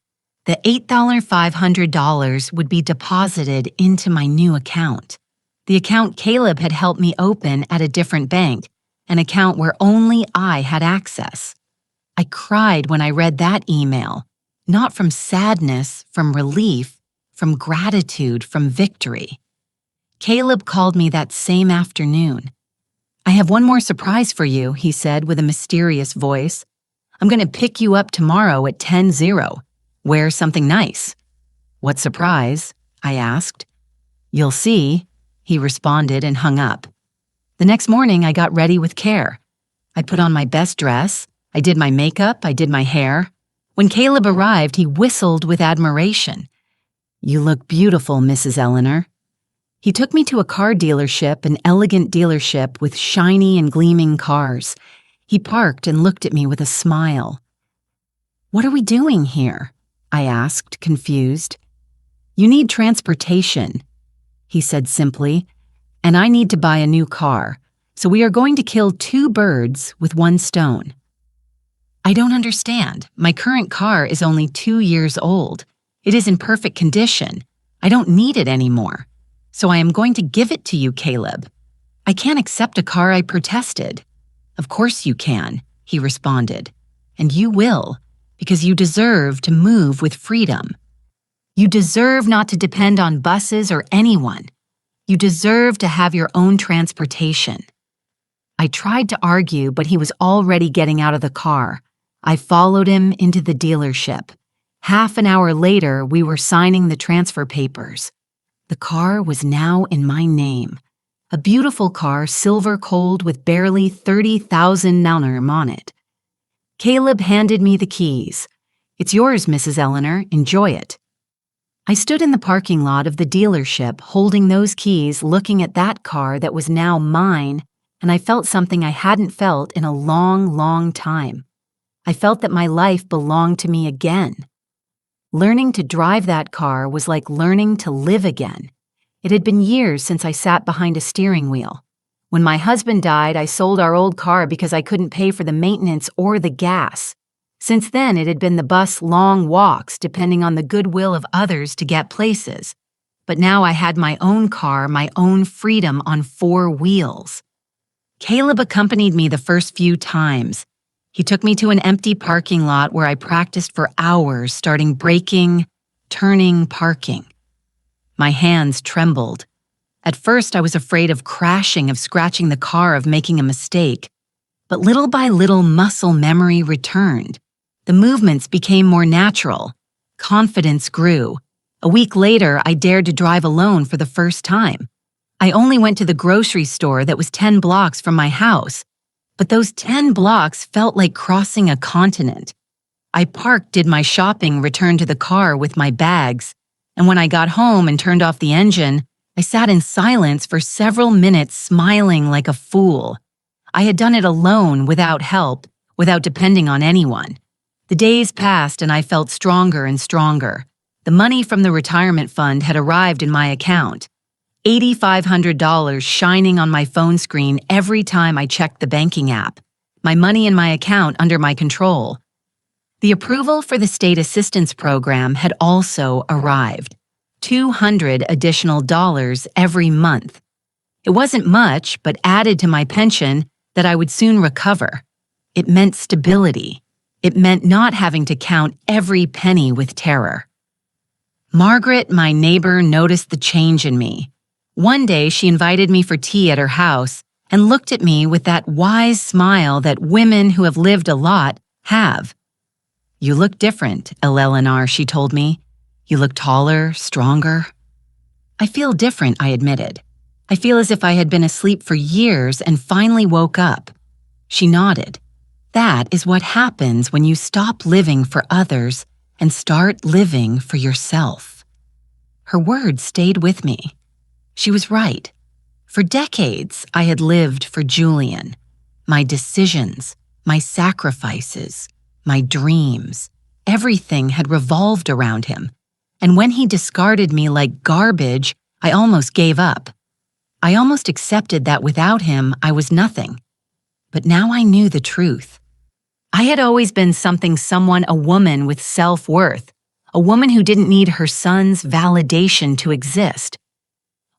The $8,500 would be deposited into my new account. The account Caleb had helped me open at a different bank, an account where only I had access. I cried when I read that email, not from sadness, from relief, from gratitude, from victory. Caleb called me that same afternoon. "I have one more surprise for you," he said with a mysterious voice. "I'm going to pick you up tomorrow at 10:00. Wear something nice." "What surprise?" I asked. "You'll see," he responded and hung up. The next morning, I got ready with care. I put on my best dress. I did my makeup. I did my hair. When Caleb arrived, he whistled with admiration. "You look beautiful, Mrs. Eleanor." He took me to a car dealership, an elegant dealership with shiny and gleaming cars. He parked and looked at me with a smile. "What are we doing here?" I asked, confused. "You need transportation," he said simply, "and I need to buy a new car, so we are going to kill two birds with one stone." "I don't understand. My current car is only 2 years old. It is in perfect condition. I don't need it anymore. So I am going to give it to you, Caleb. I can't accept a car I protested." "Of course you can," he responded. "And you will, because you deserve to move with freedom. You deserve not to depend on buses or anyone. You deserve to have your own transportation." I tried to argue, but he was already getting out of the car. I followed him into the dealership. Half an hour later, we were signing the transfer papers. The car was now in my name. A beautiful car, silver cold with barely 30,000 naunam on it. Caleb handed me the keys. "It's yours, Mrs. Eleanor. Enjoy it." I stood in the parking lot of the dealership, holding those keys, looking at that car that was now mine, and I felt something I hadn't felt in a long, long time. I felt that my life belonged to me again. Learning to drive that car was like learning to live again. It had been years since I sat behind a steering wheel. When my husband died, I sold our old car because I couldn't pay for the maintenance or the gas. Since then, it had been the bus long walks, depending on the goodwill of others to get places. But now I had my own car, my own freedom on 4 wheels. Caleb accompanied me the first few times. He took me to an empty parking lot where I practiced for hours, starting braking, turning, parking. My hands trembled. At first, I was afraid of crashing, of scratching the car, of making a mistake. But little by little, muscle memory returned. The movements became more natural. Confidence grew. A week later, I dared to drive alone for the first time. I only went to the grocery store that was 10 blocks from my house. But those 10 blocks felt like crossing a continent. I parked, did my shopping, returned to the car with my bags. And when I got home and turned off the engine, I sat in silence for several minutes, smiling like a fool. I had done it alone, without help, without depending on anyone. The days passed and I felt stronger and stronger. The money from the retirement fund had arrived in my account. $8,500 shining on my phone screen every time I checked the banking app. My money in my account under my control. The approval for the state assistance program had also arrived. $200 additional every month. It wasn't much, but added to my pension that I would soon recover. It meant stability. It meant not having to count every penny with terror. Margaret, my neighbor, noticed the change in me. One day, she invited me for tea at her house and looked at me with that wise smile that women who have lived a lot have. "You look different, Eleanor," she told me. "You look taller, stronger." "I feel different," I admitted. "I feel as if I had been asleep for years and finally woke up." She nodded. "That is what happens when you stop living for others and start living for yourself." Her words stayed with me. She was right. For decades, I had lived for Julian. My decisions, my sacrifices, my dreams, everything had revolved around him. And when he discarded me like garbage, I almost gave up. I almost accepted that without him, I was nothing. But now I knew the truth. I had always been someone, a woman with self-worth, a woman who didn't need her son's validation to exist.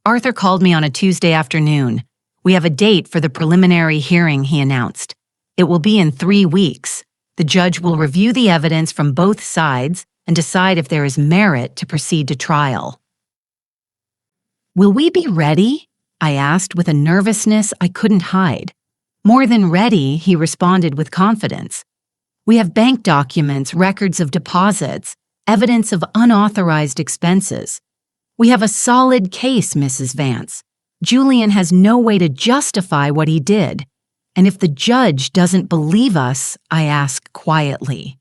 Arthur called me on a Tuesday afternoon. "We have a date for the preliminary hearing," he announced. "It will be in 3 weeks. The judge will review the evidence from both sides and decide if there is merit to proceed to trial." "Will we be ready?" I asked with a nervousness I couldn't hide. "More than ready," he responded with confidence. "We have bank documents, records of deposits, evidence of unauthorized expenses. We have a solid case, Mrs. Vance. Julian has no way to justify what he did. And if the judge doesn't believe us," I asked quietly.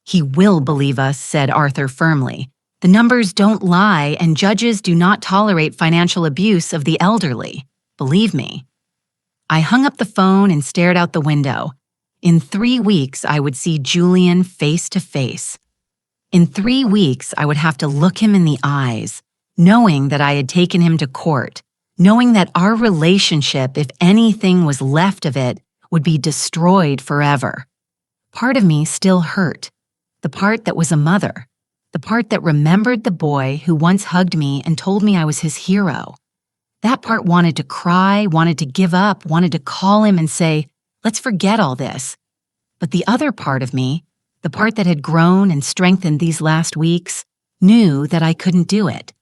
"He will believe us," said Arthur firmly. "The numbers don't lie, and judges do not tolerate financial abuse of the elderly. Believe me." I hung up the phone and stared out the window. In 3 weeks, I would see Julian face to face. In 3 weeks, I would have to look him in the eyes, knowing that I had taken him to court, knowing that our relationship, if anything was left of it, would be destroyed forever. Part of me still hurt. The part that was a mother. The part that remembered the boy who once hugged me and told me I was his hero. That part wanted to cry, wanted to give up, wanted to call him and say, "Let's forget all this." But the other part of me, the part that had grown and strengthened these last weeks, knew that I couldn't do it.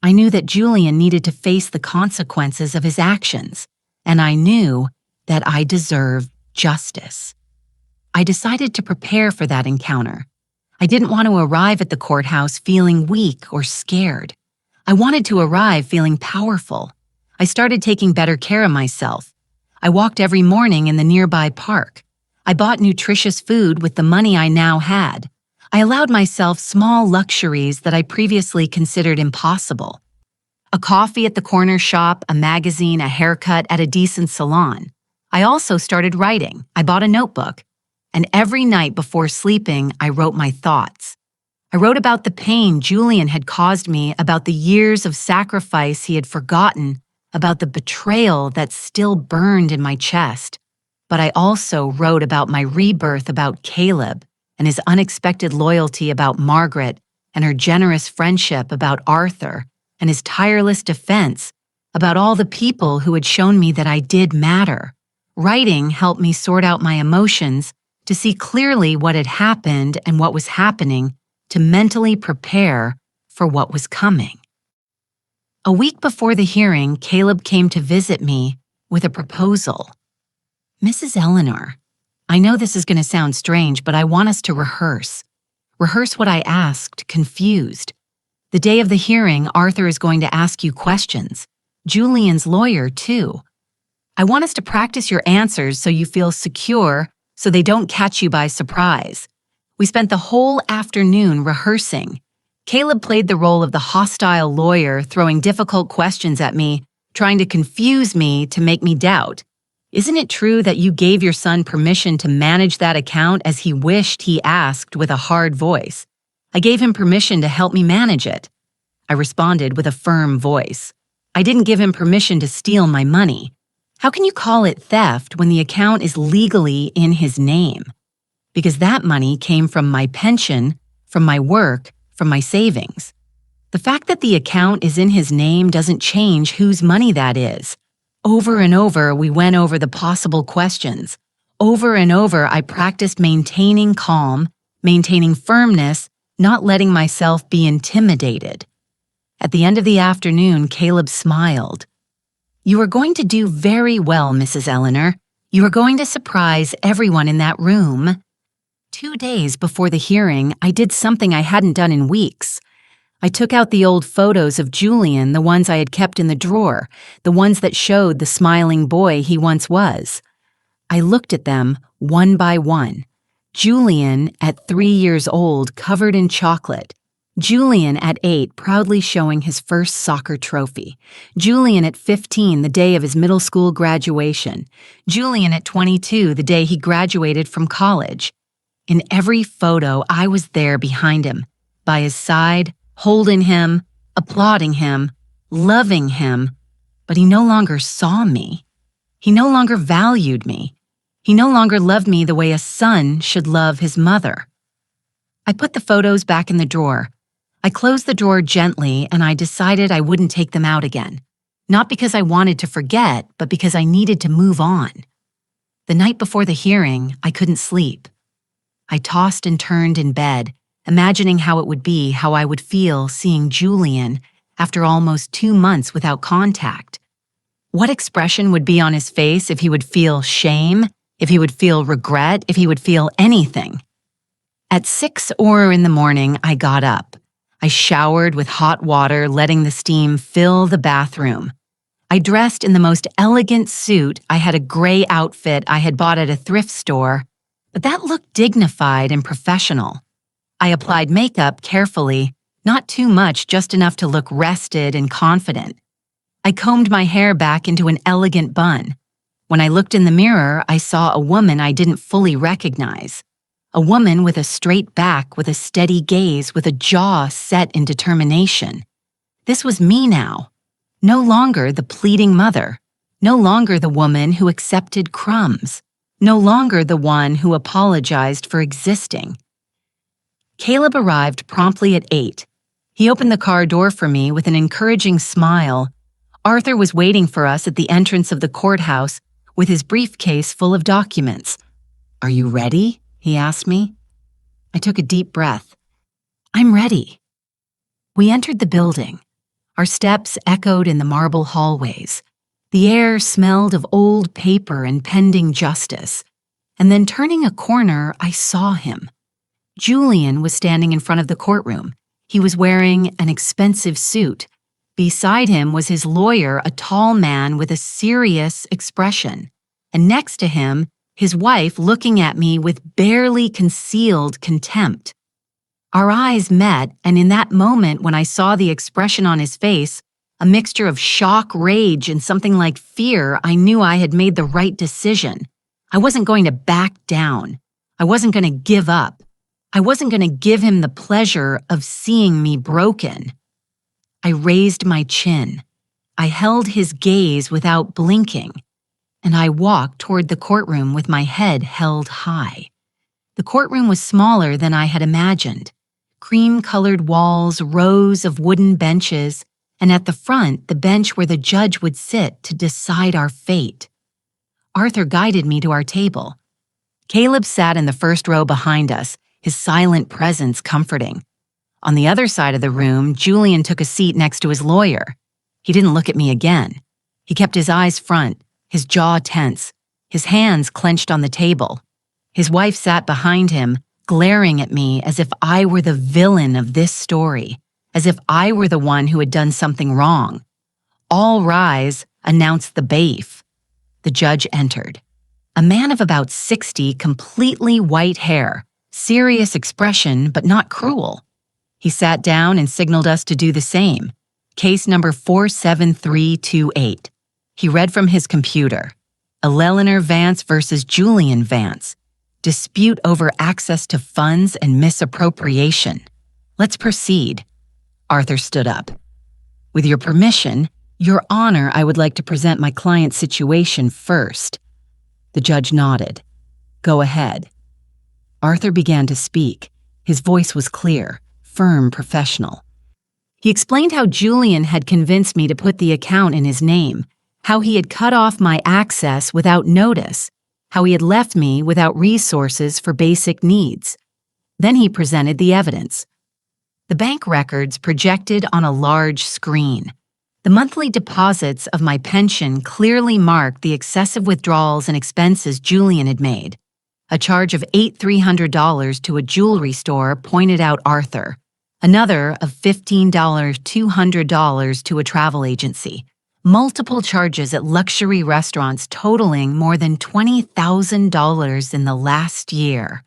I knew that Julian needed to face the consequences of his actions, and I knew that I deserved justice. I decided to prepare for that encounter. I didn't want to arrive at the courthouse feeling weak or scared. I wanted to arrive feeling powerful. I started taking better care of myself. I walked every morning in the nearby park. I bought nutritious food with the money I now had. I allowed myself small luxuries that I previously considered impossible. A coffee at the corner shop, a magazine, a haircut at a decent salon. I also started writing. I bought a notebook. And every night before sleeping, I wrote my thoughts. I wrote about the pain Julian had caused me, about the years of sacrifice he had forgotten, about the betrayal that still burned in my chest. But I also wrote about my rebirth, about Caleb, and his unexpected loyalty, about Margaret, and her generous friendship, about Arthur, and his tireless defense, about all the people who had shown me that I did matter. Writing helped me sort out my emotions, to see clearly what had happened and what was happening, to mentally prepare for what was coming. A week before the hearing, Caleb came to visit me with a proposal. "Mrs. Eleanor, I know this is going to sound strange, but I want us to rehearse. Rehearse what I asked, confused. The day of the hearing, Arthur is going to ask you questions. Julian's lawyer, too. I want us to practice your answers so you feel secure, so they don't catch you by surprise." We spent the whole afternoon rehearsing. Caleb played the role of the hostile lawyer, throwing difficult questions at me, trying to confuse me to make me doubt. "Isn't it true that you gave your son permission to manage that account as he wished?" he asked with a hard voice. "I gave him permission to help me manage it." I responded with a firm voice. "I didn't give him permission to steal my money. How can you call it theft when the account is legally in his name? Because that money came from my pension, from my work, from my savings. The fact that the account is in his name doesn't change whose money that is." Over and over, we went over the possible questions. Over and over, I practiced maintaining calm, maintaining firmness, not letting myself be intimidated. At the end of the afternoon, Caleb smiled. "You are going to do very well, Mrs. Eleanor. You are going to surprise everyone in that room." 2 days before the hearing, I did something I hadn't done in weeks. I took out the old photos of Julian, the ones I had kept in the drawer, the ones that showed the smiling boy he once was. I looked at them one by one. Julian at 3 years old, covered in chocolate. Julian at 8, proudly showing his first soccer trophy. Julian at 15, the day of his middle school graduation. Julian at 22, the day he graduated from college. In every photo, I was there behind him, by his side, holding him, applauding him, loving him, but he no longer saw me. He no longer valued me. He no longer loved me the way a son should love his mother. I put the photos back in the drawer. I closed the drawer gently and I decided I wouldn't take them out again. Not because I wanted to forget, but because I needed to move on. The night before the hearing, I couldn't sleep. I tossed and turned in bed, imagining how it would be, how I would feel seeing Julian after almost 2 months without contact. What expression would be on his face if he would feel shame, if he would feel regret, if he would feel anything? At 6 in the morning, I got up. I showered with hot water, letting the steam fill the bathroom. I dressed in the most elegant suit. I had a gray outfit I had bought at a thrift store, but that looked dignified and professional. I applied makeup carefully, not too much, just enough to look rested and confident. I combed my hair back into an elegant bun. When I looked in the mirror, I saw a woman I didn't fully recognize. A woman with a straight back, with a steady gaze, with a jaw set in determination. This was me now. No longer the pleading mother. No longer the woman who accepted crumbs. No longer the one who apologized for existing. Caleb arrived promptly at 8. He opened the car door for me with an encouraging smile. Arthur was waiting for us at the entrance of the courthouse with his briefcase full of documents. "Are you ready?" he asked me. I took a deep breath. "I'm ready." We entered the building. Our steps echoed in the marble hallways. The air smelled of old paper and pending justice. And then turning a corner, I saw him. Julian was standing in front of the courtroom. He was wearing an expensive suit. Beside him was his lawyer, a tall man with a serious expression. And next to him, his wife looking at me with barely concealed contempt. Our eyes met, and in that moment when I saw the expression on his face, a mixture of shock, rage, and something like fear, I knew I had made the right decision. I wasn't going to back down. I wasn't going to give up. I wasn't going to give him the pleasure of seeing me broken. I raised my chin. I held his gaze without blinking, and I walked toward the courtroom with my head held high. The courtroom was smaller than I had imagined. Cream-colored walls, rows of wooden benches, and at the front, the bench where the judge would sit to decide our fate. Arthur guided me to our table. Caleb sat in the first row behind us, his silent presence comforting. On the other side of the room, Julian took a seat next to his lawyer. He didn't look at me again. He kept his eyes front, his jaw tense, his hands clenched on the table. His wife sat behind him, glaring at me as if I were the villain of this story, as if I were the one who had done something wrong. "All rise," announced the bailiff. The judge entered. A man of about 60, completely white hair, serious expression, but not cruel. He sat down and signaled us to do the same. Case number 47328. He read from his computer. Eleanor Vance versus Julian Vance. Dispute over access to funds and misappropriation. Let's proceed. Arthur stood up. "With your permission, Your Honor, I would like to present my client's situation first." The judge nodded. "Go ahead." Arthur began to speak. His voice was clear, firm, professional. He explained how Julian had convinced me to put the account in his name, how he had cut off my access without notice, how he had left me without resources for basic needs. Then he presented the evidence. The bank records projected on a large screen. The monthly deposits of my pension clearly marked the excessive withdrawals and expenses Julian had made. A charge of $8,300 to a jewelry store pointed out Arthur. Another of $15,200 to a travel agency. Multiple charges at luxury restaurants totaling more than $20,000 in the last year.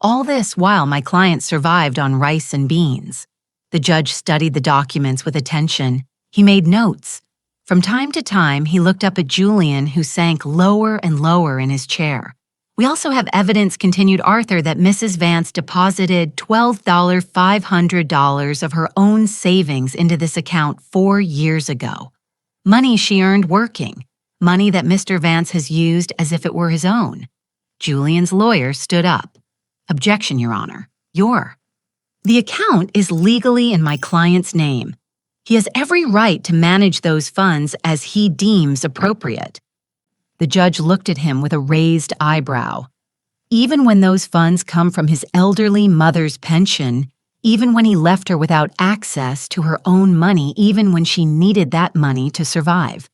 All this while my client survived on rice and beans. The judge studied the documents with attention. He made notes. From time to time, he looked up at Julian, who sank lower and lower in his chair. "We also have evidence," continued Arthur, "that Mrs. Vance deposited $12,500 of her own savings into this account 4 years ago. Money she earned working. Money that Mr. Vance has used as if it were his own." Julian's lawyer stood up. "Objection, Your Honor. The account is legally in my client's name. He has every right to manage those funds as he deems appropriate. The judge looked at him with a raised eyebrow. Even when those funds come from his elderly mother's pension, even when he left her without access to her own money, even when she needed that money to survive.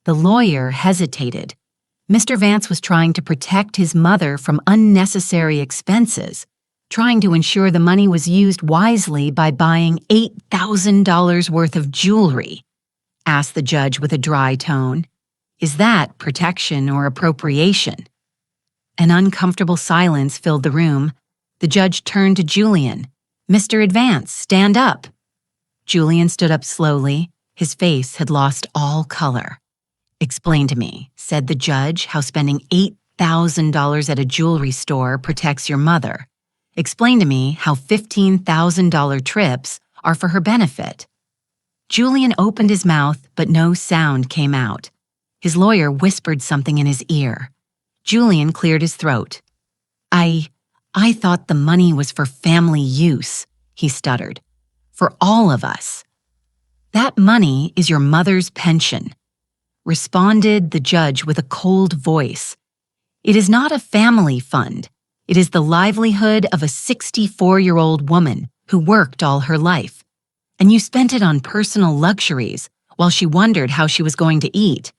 The lawyer hesitated. Mr. Vance was trying to protect his mother from unnecessary expenses, trying to ensure the money was used wisely by buying $8,000 worth of jewelry, asked the judge with a dry tone. Is that protection or appropriation? An uncomfortable silence filled the room. The judge turned to Julian. Mr. Advance, stand up. Julian stood up slowly. His face had lost all color. Explain to me, said the judge, how spending $8,000 at a jewelry store protects your mother. Explain to me how $15,000 trips are for her benefit. Julian opened his mouth, but no sound came out. His lawyer whispered something in his ear. Julian cleared his throat. I thought the money was for family use, he stuttered. For all of us. That money is your mother's pension, responded the judge with a cold voice. It is not a family fund. It is the livelihood of a 64-year-old woman who worked all her life. And you spent it on personal luxuries while she wondered how she was going to eat.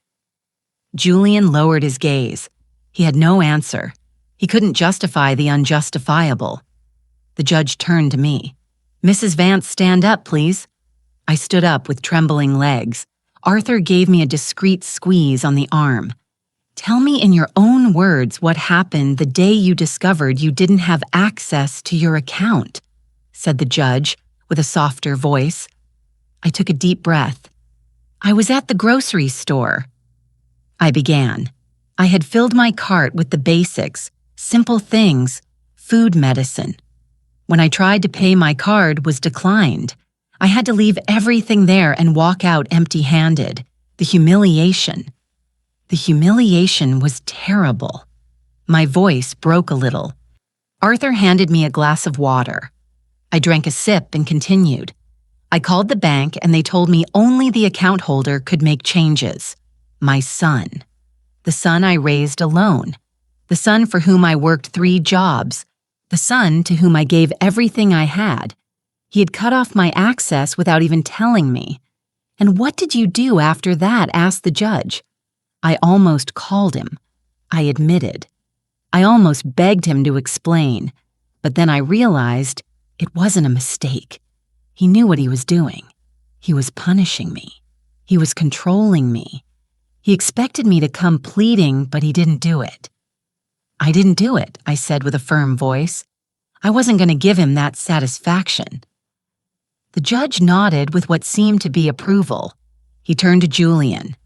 Julian lowered his gaze. He had no answer. He couldn't justify the unjustifiable. The judge turned to me. Mrs. Vance, stand up, please. I stood up with trembling legs. Arthur gave me a discreet squeeze on the arm. Tell me in your own words what happened the day you discovered you didn't have access to your account, said the judge with a softer voice. I took a deep breath. I was at the grocery store. I began. I had filled my cart with the basics, simple things, food, medicine. When I tried to pay, my card was declined. I had to leave everything there and walk out empty-handed. The humiliation was terrible. My voice broke a little. Arthur handed me a glass of water. I drank a sip and continued. I called the bank and they told me only the account holder could make changes. My son. The son I raised alone. The son for whom I worked 3 jobs. The son to whom I gave everything I had. He had cut off my access without even telling me. And what did you do after that? Asked the judge. I almost called him. I admitted. I almost begged him to explain. But then I realized it wasn't a mistake. He knew what he was doing. He was punishing me. He was controlling me. He expected me to come pleading, but he didn't do it. I didn't do it, I said with a firm voice. I wasn't going to give him that satisfaction. The judge nodded with what seemed to be approval. He turned to Julian.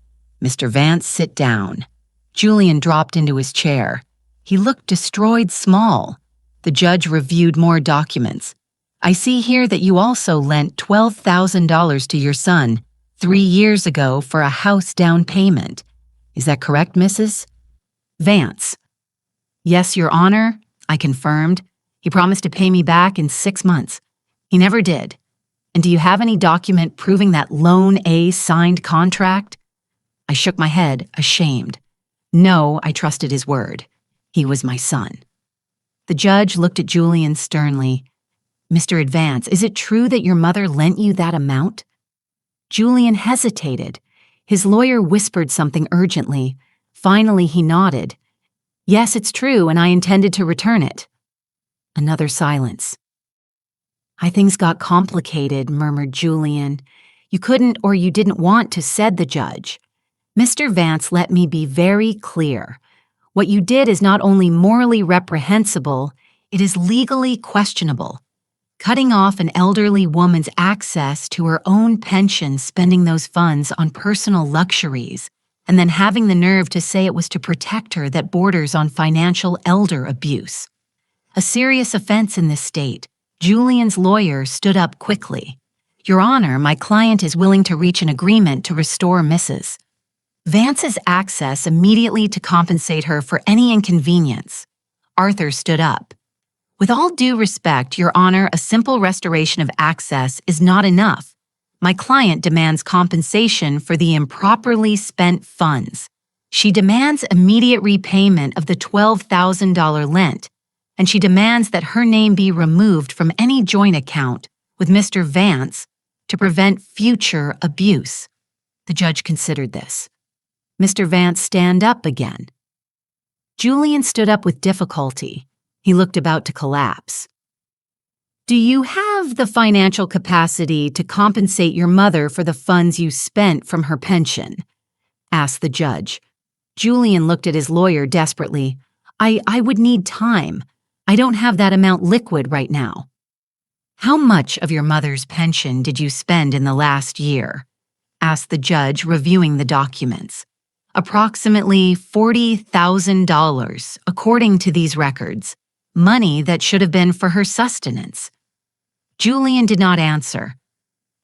Mr. Vance, sit down. Julian dropped into his chair. He looked destroyed small. The judge reviewed more documents. I see here that you also lent $12,000 to your son 3 years ago for a house down payment. Is that correct, Mrs. Vance? Yes, Your Honor, I confirmed. He promised to pay me back in 6 months. He never did. And do you have any document proving that Loan A signed contract? I shook my head, ashamed. No, I trusted his word. He was my son. The judge looked at Julian sternly. Mr. Advance, is it true that your mother lent you that amount? Julian hesitated. His lawyer whispered something urgently. Finally, he nodded. Yes, it's true, and I intended to return it. Another silence. Things got complicated, murmured Julian. You couldn't or you didn't want to, said the judge. Mr. Vance, let me be very clear. What you did is not only morally reprehensible, it is legally questionable. Cutting off an elderly woman's access to her own pension, spending those funds on personal luxuries, and then having the nerve to say it was to protect her that borders on financial elder abuse. A serious offense in this state. Julian's lawyer stood up quickly. Your Honor, my client is willing to reach an agreement to restore Mrs. Vance's access immediately to compensate her for any inconvenience. Arthur stood up. With all due respect, Your Honor, a simple restoration of access is not enough. My client demands compensation for the improperly spent funds. She demands immediate repayment of the $12,000 lent, and she demands that her name be removed from any joint account with Mr. Vance to prevent future abuse. The judge considered this. Mr. Vance, stand up again. Julian stood up with difficulty. He looked about to collapse. Do you have the financial capacity to compensate your mother for the funds you spent from her pension? Asked the judge. Julian looked at his lawyer desperately. I would need time. I don't have that amount liquid right now. How much of your mother's pension did you spend in the last year? Asked the judge, reviewing the documents. Approximately $40,000, according to these records. Money that should have been for her sustenance. Julian did not answer.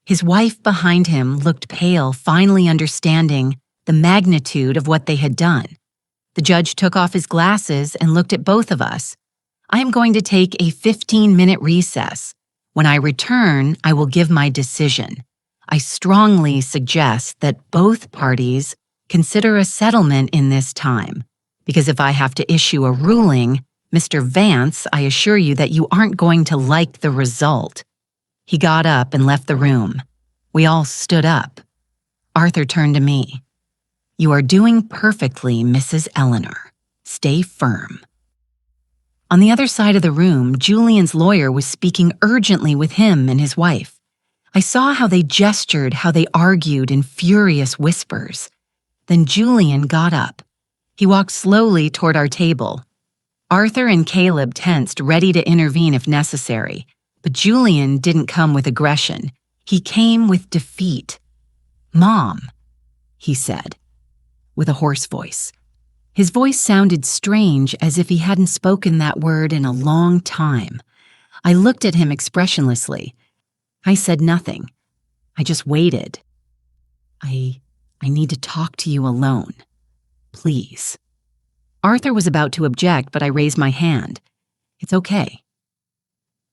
His wife behind him looked pale, finally understanding the magnitude of what they had done. The judge took off his glasses and looked at both of us. I am going to take a 15-minute recess. When I return, I will give my decision. I strongly suggest that both parties consider a settlement in this time, because if I have to issue a ruling, Mr. Vance, I assure you that you aren't going to like the result. He got up and left the room. We all stood up. Arthur turned to me. You are doing perfectly, Mrs. Eleanor. Stay firm. On the other side of the room, Julian's lawyer was speaking urgently with him and his wife. I saw how they gestured, how they argued in furious whispers. Then Julian got up. He walked slowly toward our table. Arthur and Caleb tensed, ready to intervene if necessary, but Julian didn't come with aggression. He came with defeat. Mom, he said, with a hoarse voice. His voice sounded strange, as if he hadn't spoken that word in a long time. I looked at him expressionlessly. I said nothing. I just waited. I need to talk to you alone. Please. Arthur was about to object, but I raised my hand. It's okay.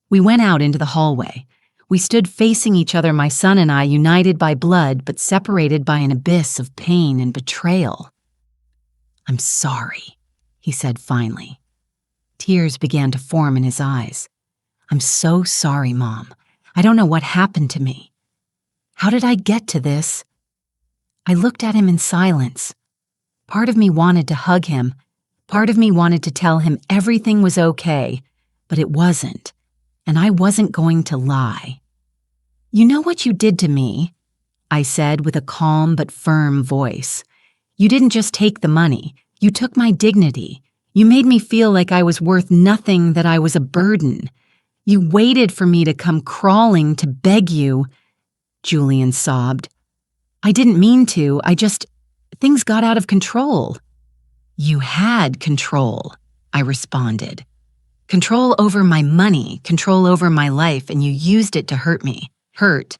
We went out into the hallway. We stood facing each other, my son and I, united by blood, but separated by an abyss of pain and betrayal. I'm sorry, he said finally. Tears began to form in his eyes. I'm so sorry, Mom. I don't know what happened to me. How did I get to this? I looked at him in silence. Part of me wanted to hug him. Part of me wanted to tell him everything was okay, but it wasn't, and I wasn't going to lie. You know what you did to me? I said with a calm but firm voice. You didn't just take the money. You took my dignity. You made me feel like I was worth nothing, that I was a burden. You waited for me to come crawling to beg you. Julian sobbed. I didn't mean to. Things got out of control. You had control, I responded. Control over my money, control over my life, and you used it to hurt me. Hurt.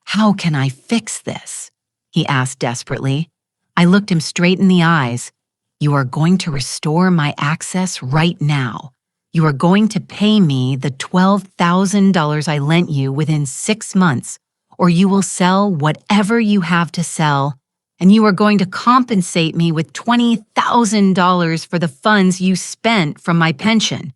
How can I fix this? He asked desperately. I looked him straight in the eyes. You are going to restore my access right now. You are going to pay me the $12,000 I lent you within 6 months, or you will sell whatever you have to sell, and you are going to compensate me with $20,000 for the funds you spent from my pension.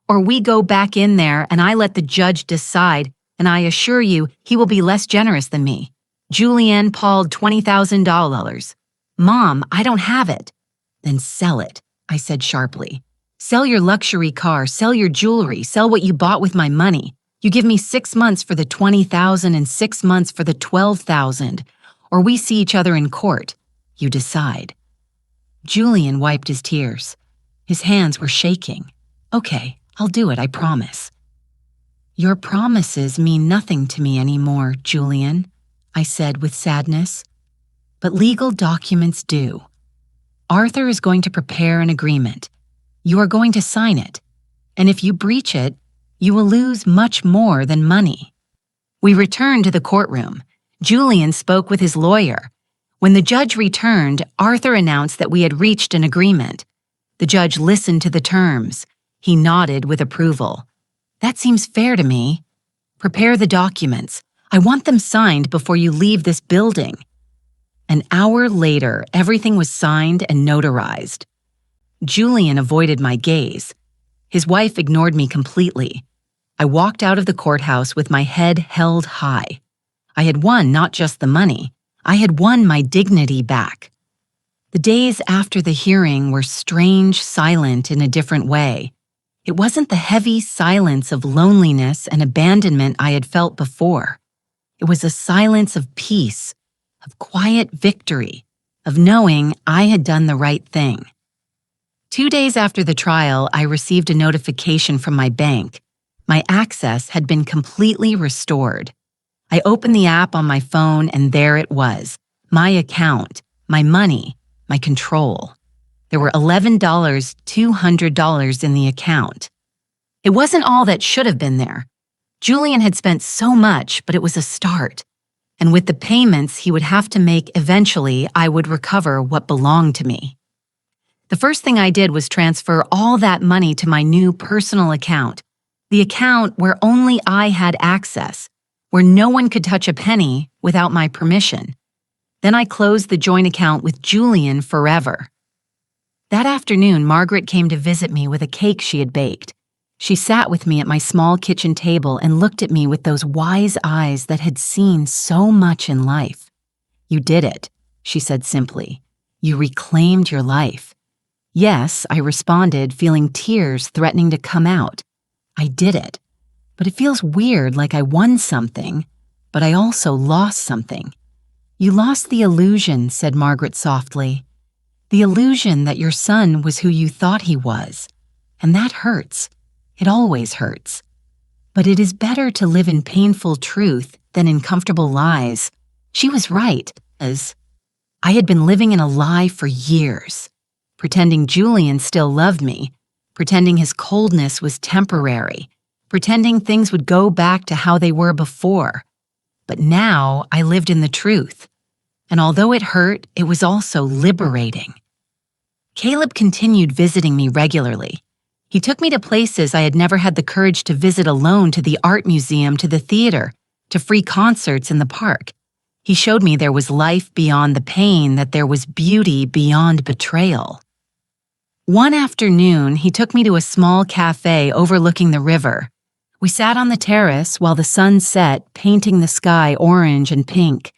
Or we go back in there and I let the judge decide, and I assure you he will be less generous than me. Julianne pawed $20,000. Mom, I don't have it. Then sell it, I said sharply. Sell your luxury car, sell your jewelry, sell what you bought with my money. You give me 6 months for the $20,000 and 6 months for the $12,000. Or we see each other in court. You decide. Julian wiped his tears. His hands were shaking. Okay, I'll do it, I promise. Your promises mean nothing to me anymore, Julian, I said with sadness. But legal documents do. Arthur is going to prepare an agreement. You are going to sign it. And if you breach it, you will lose much more than money. We returned to the courtroom. Julian spoke with his lawyer. When the judge returned, Arthur announced that we had reached an agreement. The judge listened to the terms. He nodded with approval. That seems fair to me. Prepare the documents. I want them signed before you leave this building. An hour later, everything was signed and notarized. Julian avoided my gaze. His wife ignored me completely. I walked out of the courthouse with my head held high. I had won not just the money, I had won my dignity back. The days after the hearing were strange, silent in a different way. It wasn't the heavy silence of loneliness and abandonment I had felt before. It was a silence of peace, of quiet victory, of knowing I had done the right thing. 2 days after the trial, I received a notification from my bank. My access had been completely restored. I opened the app on my phone and there it was, my account, my money, my control. There were $200 in the account. It wasn't all that should have been there. Julian had spent so much, but it was a start. And with the payments he would have to make eventually, I would recover what belonged to me. The first thing I did was transfer all that money to my new personal account, the account where only I had access, where no one could touch a penny without my permission. Then I closed the joint account with Julian forever. That afternoon, Margaret came to visit me with a cake she had baked. She sat with me at my small kitchen table and looked at me with those wise eyes that had seen so much in life. "You did it," she said simply. "You reclaimed your life." "Yes," I responded, feeling tears threatening to come out. "I did it. But it feels weird, like I won something, but I also lost something." "You lost the illusion," said Margaret softly. "The illusion that your son was who you thought he was. And that hurts. It always hurts. But it is better to live in painful truth than in comfortable lies." She was right, as I had been living in a lie for years, pretending Julian still loved me, pretending his coldness was temporary, pretending things would go back to how they were before. But now I lived in the truth. And although it hurt, it was also liberating. Caleb continued visiting me regularly. He took me to places I had never had the courage to visit alone, to the art museum, to the theater, to free concerts in the park. He showed me there was life beyond the pain, that there was beauty beyond betrayal. One afternoon, he took me to a small cafe overlooking the river. We sat on the terrace while the sun set, painting the sky orange and pink.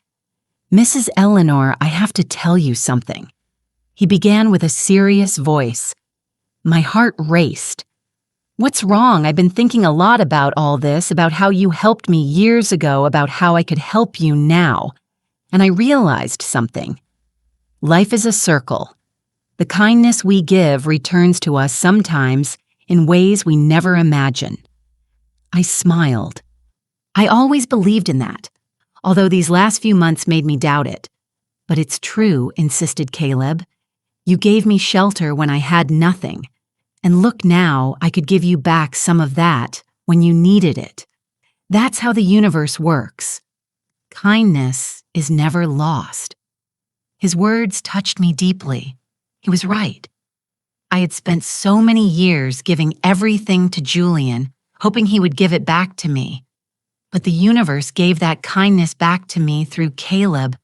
"Mrs. Eleanor, I have to tell you something." He began with a serious voice. My heart raced. "What's wrong? I've been thinking a lot about all this, about how you helped me years ago, about how I could help you now. And I realized something. Life is a circle. The kindness we give returns to us sometimes in ways we never imagine." I smiled. I always believed in that, although these last few months made me doubt it. "But it's true," insisted Caleb. "You gave me shelter when I had nothing. And look now, I could give you back some of that when you needed it. That's how the universe works. Kindness is never lost." His words touched me deeply. He was right. I had spent so many years giving everything to Julian, hoping he would give it back to me. But the universe gave that kindness back to me through Caleb,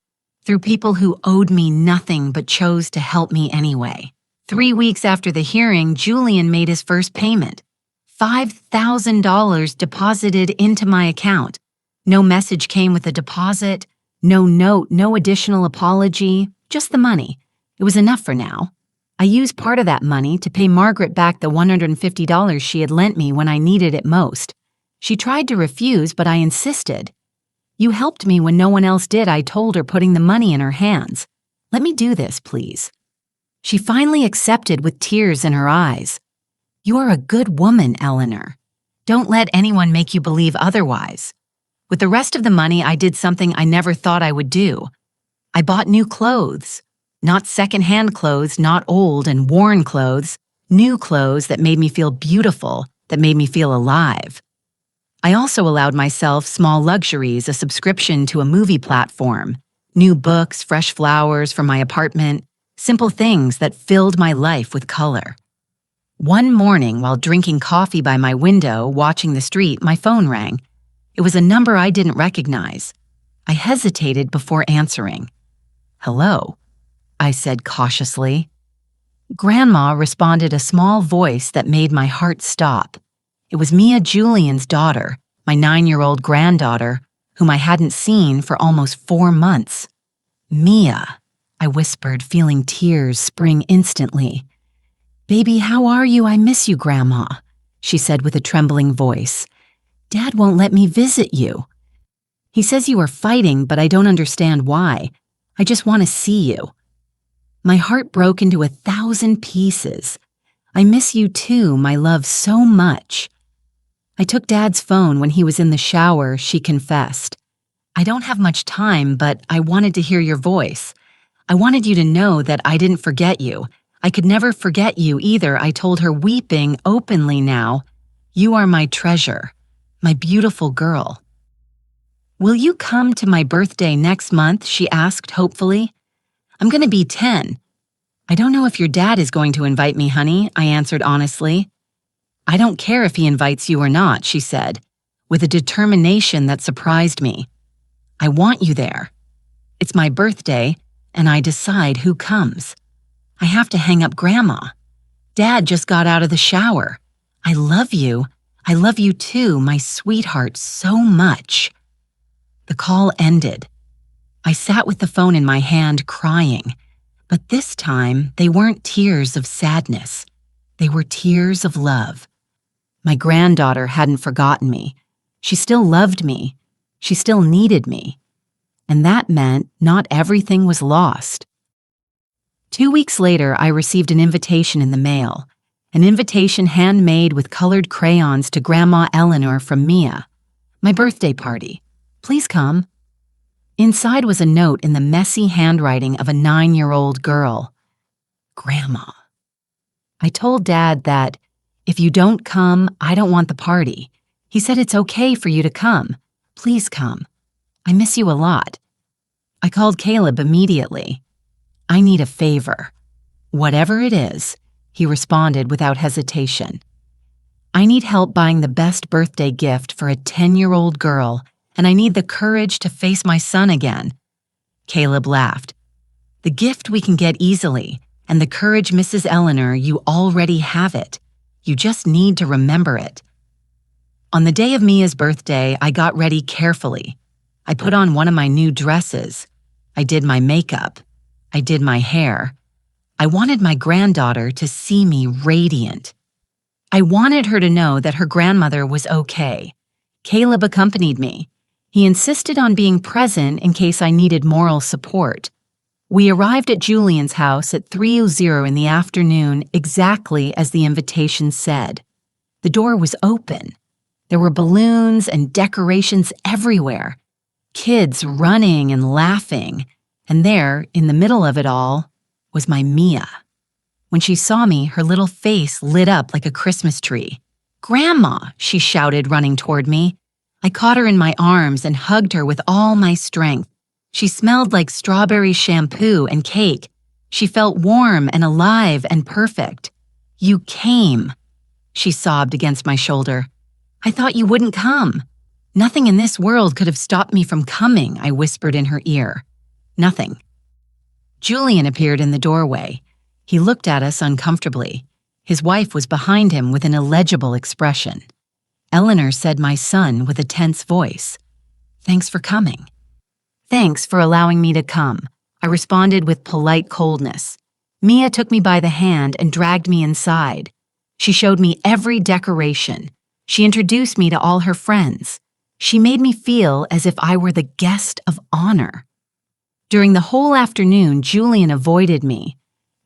through people who owed me nothing but chose to help me anyway. 3 weeks after the hearing, Julian made his first payment. $5,000 deposited into my account. No message came with the deposit, no note, no additional apology, just the money. It was enough for now. I used part of that money to pay Margaret back the $150 she had lent me when I needed it most. She tried to refuse, but I insisted. "You helped me when no one else did," I told her, putting the money in her hands. "Let me do this, please." She finally accepted with tears in her eyes. "You're a good woman, Eleanor. Don't let anyone make you believe otherwise." With the rest of the money, I did something I never thought I would do. I bought new clothes. Not secondhand clothes, not old and worn clothes. New clothes that made me feel beautiful, that made me feel alive. I also allowed myself small luxuries, a subscription to a movie platform, new books, fresh flowers from my apartment, simple things that filled my life with color. One morning, while drinking coffee by my window, watching the street, my phone rang. It was a number I didn't recognize. I hesitated before answering. "Hello," I said cautiously. Grandma responded, a small voice that made my heart stop. It was Mia Julian's daughter, my 9-year-old granddaughter, whom I hadn't seen for almost 4 months. "Mia," I whispered, feeling tears spring instantly. "Baby, how are you? I miss you, Grandma," she said with a trembling voice. "Dad won't let me visit you. He says you are fighting, but I don't understand why. I just want to see you." My heart broke into 1,000 pieces. "I miss you too, my love, so much." I took Dad's phone when he was in the shower, she confessed. "I don't have much time, but I wanted to hear your voice. I wanted you to know that I didn't forget you. I could never forget you either," I told her, weeping openly now. "You are my treasure, my beautiful girl." "Will you come to my birthday next month?" she asked hopefully. "I'm going to be 10. "I don't know if your dad is going to invite me, honey," I answered honestly. "I don't care if he invites you or not," she said, with a determination that surprised me. "I want you there. It's my birthday, and I decide who comes. I have to hang up Grandma. Dad just got out of the shower. I love you. I love you too, my sweetheart, so much." The call ended. I sat with the phone in my hand, crying. But this time, they weren't tears of sadness. They were tears of love. My granddaughter hadn't forgotten me. She still loved me. She still needed me. And that meant not everything was lost. 2 weeks later, I received an invitation in the mail. An invitation handmade with colored crayons to Grandma Eleanor from Mia. "My birthday party. Please come." Inside was a note in the messy handwriting of a 9-year-old girl. "Grandma." I told Dad that, "If you don't come, I don't want the party. He said it's okay for you to come. Please come. I miss you a lot." I called Caleb immediately. "I need a favor." "Whatever it is," he responded without hesitation. "I need help buying the best birthday gift for a 10-year-old girl, and I need the courage to face my son again." Caleb laughed. "The gift we can get easily, and the courage, Mrs. Eleanor, you already have it. You just need to remember it." On the day of Mia's birthday, I got ready carefully. I put on one of my new dresses. I did my makeup. I did my hair. I wanted my granddaughter to see me radiant. I wanted her to know that her grandmother was okay. Caleb accompanied me. He insisted on being present in case I needed moral support. We arrived at Julian's house at 3:00 in the afternoon, exactly as the invitation said. The door was open. There were balloons and decorations everywhere. Kids running and laughing. And there, in the middle of it all, was my Mia. When she saw me, her little face lit up like a Christmas tree. "Grandma!" she shouted, running toward me. I caught her in my arms and hugged her with all my strength. She smelled like strawberry shampoo and cake. She felt warm and alive and perfect. "You came," she sobbed against my shoulder. "I thought you wouldn't come." "Nothing in this world could have stopped me from coming," I whispered in her ear. "Nothing." Julian appeared in the doorway. He looked at us uncomfortably. His wife was behind him with an illegible expression. Eleanor said my son with a tense voice. "Thanks for coming." "Thanks for allowing me to come," I responded with polite coldness. Mia took me by the hand and dragged me inside. She showed me every decoration. She introduced me to all her friends. She made me feel as if I were the guest of honor. During the whole afternoon, Julian avoided me.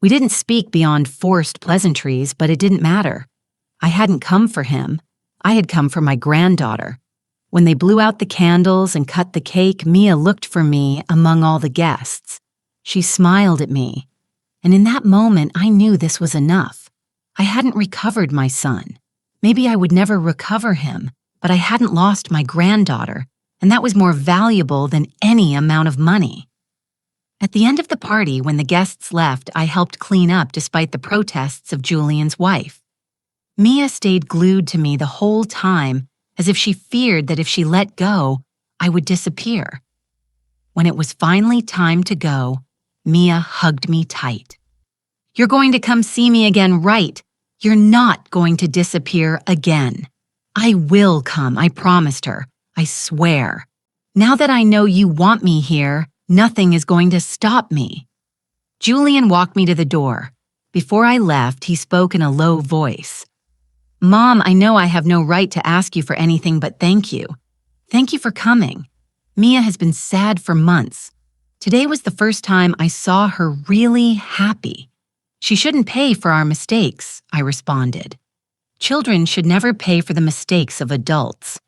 We didn't speak beyond forced pleasantries, but it didn't matter. I hadn't come for him. I had come for my granddaughter. When they blew out the candles and cut the cake, Mia looked for me among all the guests. She smiled at me, and in that moment I knew this was enough. I hadn't recovered my son. Maybe I would never recover him, but I hadn't lost my granddaughter, and that was more valuable than any amount of money. At the end of the party, when the guests left, I helped clean up despite the protests of Julian's wife. Mia stayed glued to me the whole time, as if she feared that if she let go, I would disappear. When it was finally time to go, Mia hugged me tight. "You're going to come see me again, right? You're not going to disappear again." "I will come," I promised her. "I swear. Now that I know you want me here, nothing is going to stop me." Julian walked me to the door. Before I left, he spoke in a low voice. "Mom, I know I have no right to ask you for anything but thank you. Thank you for coming. Mia has been sad for months. Today was the first time I saw her really happy." "She shouldn't pay for our mistakes," I responded. "Children should never pay for the mistakes of adults."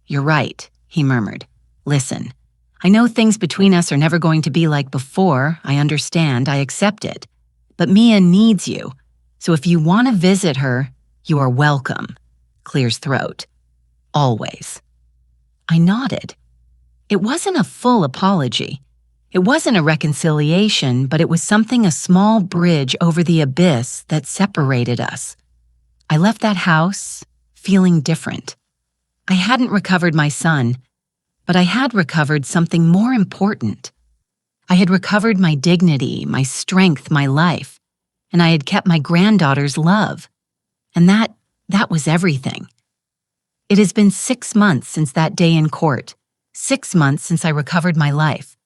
"You're right," he murmured. "Listen, I know things between us are never going to be like before. I understand, I accept it. But Mia needs you, so if you want to visit her, you are welcome." Clears throat. "Always." I nodded. It wasn't a full apology. It wasn't a reconciliation, but it was something a small bridge over the abyss that separated us. I left that house feeling different. I hadn't recovered my son, but I had recovered something more important. I had recovered my dignity, my strength, my life, and I had kept my granddaughter's love. And that was everything. It has been 6 months since that day in court, 6 months since I recovered my life.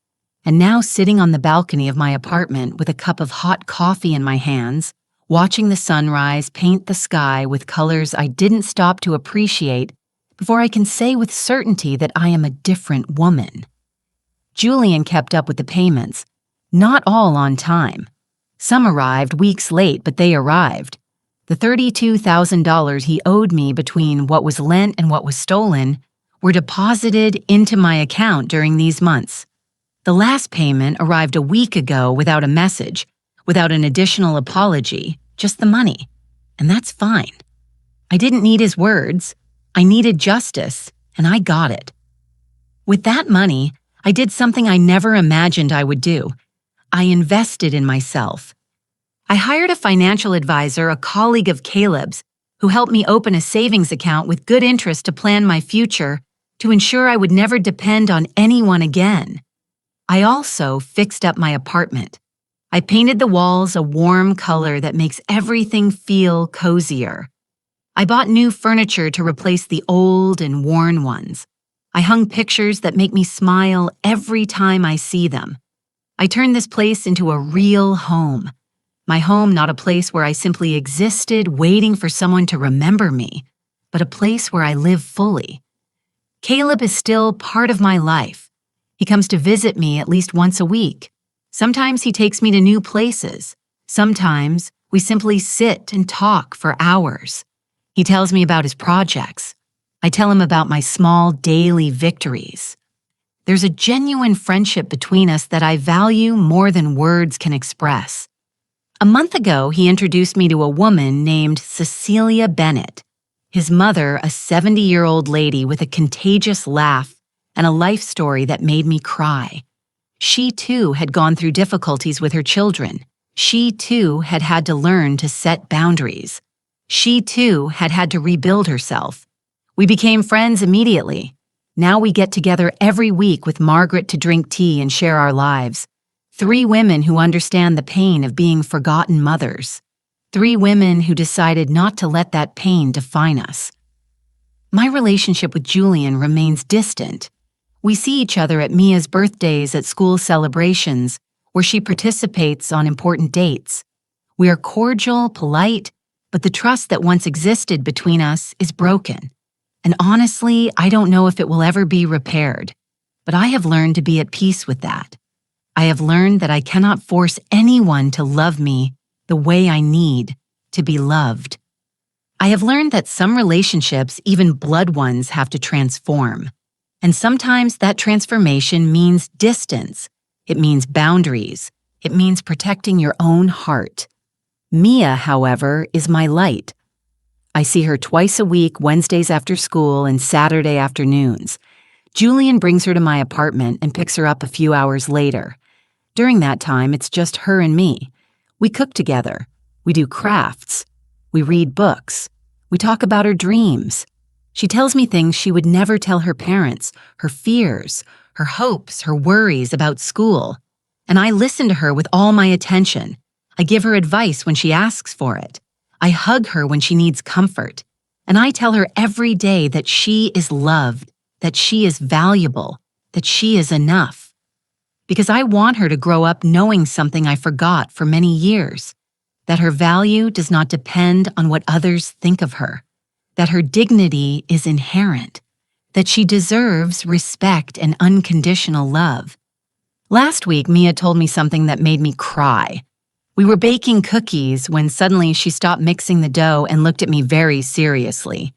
And now sitting on the balcony of my apartment with a cup of hot coffee in my hands, watching the sunrise paint the sky with colors I didn't stop to appreciate before I can say with certainty that I am a different woman. Julian kept up with the payments, not all on time. Some arrived weeks late, but they arrived. The $32,000 he owed me between what was lent and what was stolen were deposited into my account during these months. The last payment arrived a week ago without a message, without an additional apology, just the money. And that's fine. I didn't need his words. I needed justice, and I got it. With that money, I did something I never imagined I would do. I invested in myself. I hired a financial advisor, a colleague of Caleb's, who helped me open a savings account with good interest to plan my future, to ensure I would never depend on anyone again. I also fixed up my apartment. I painted the walls a warm color that makes everything feel cozier. I bought new furniture to replace the old and worn ones. I hung pictures that make me smile every time I see them. I turned this place into a real home. My home, not a place where I simply existed waiting for someone to remember me, but a place where I live fully. Caleb is still part of my life. He comes to visit me at least once a week. Sometimes he takes me to new places. Sometimes we simply sit and talk for hours. He tells me about his projects. I tell him about my small daily victories. There's a genuine friendship between us that I value more than words can express. A month ago, he introduced me to a woman named Cecilia Bennett. His mother, a 70-year-old lady with a contagious laugh and a life story that made me cry. She too had gone through difficulties with her children. She too had had to learn to set boundaries. She too had had to rebuild herself. We became friends immediately. Now we get together every week with Margaret to drink tea and share our lives. 3 women who understand the pain of being forgotten mothers. 3 women who decided not to let that pain define us. My relationship with Julian remains distant. We see each other at Mia's birthdays, at school celebrations, where she participates on important dates. We are cordial, polite, but the trust that once existed between us is broken. And honestly, I don't know if it will ever be repaired. But I have learned to be at peace with that. I have learned that I cannot force anyone to love me the way I need to be loved. I have learned that some relationships, even blood ones, have to transform. And sometimes that transformation means distance. It means boundaries. It means protecting your own heart. Mia, however, is my light. I see her twice a week, Wednesdays after school and Saturday afternoons. Julian brings her to my apartment and picks her up a few hours later. During that time, it's just her and me. We cook together. We do crafts. We read books. We talk about her dreams. She tells me things she would never tell her parents, her fears, her hopes, her worries about school. And I listen to her with all my attention. I give her advice when she asks for it. I hug her when she needs comfort. And I tell her every day that she is loved, that she is valuable, that she is enough. Because I want her to grow up knowing something I forgot for many years, that her value does not depend on what others think of her, that her dignity is inherent, that she deserves respect and unconditional love. Last week, Mia told me something that made me cry. We were baking cookies when suddenly she stopped mixing the dough and looked at me very seriously.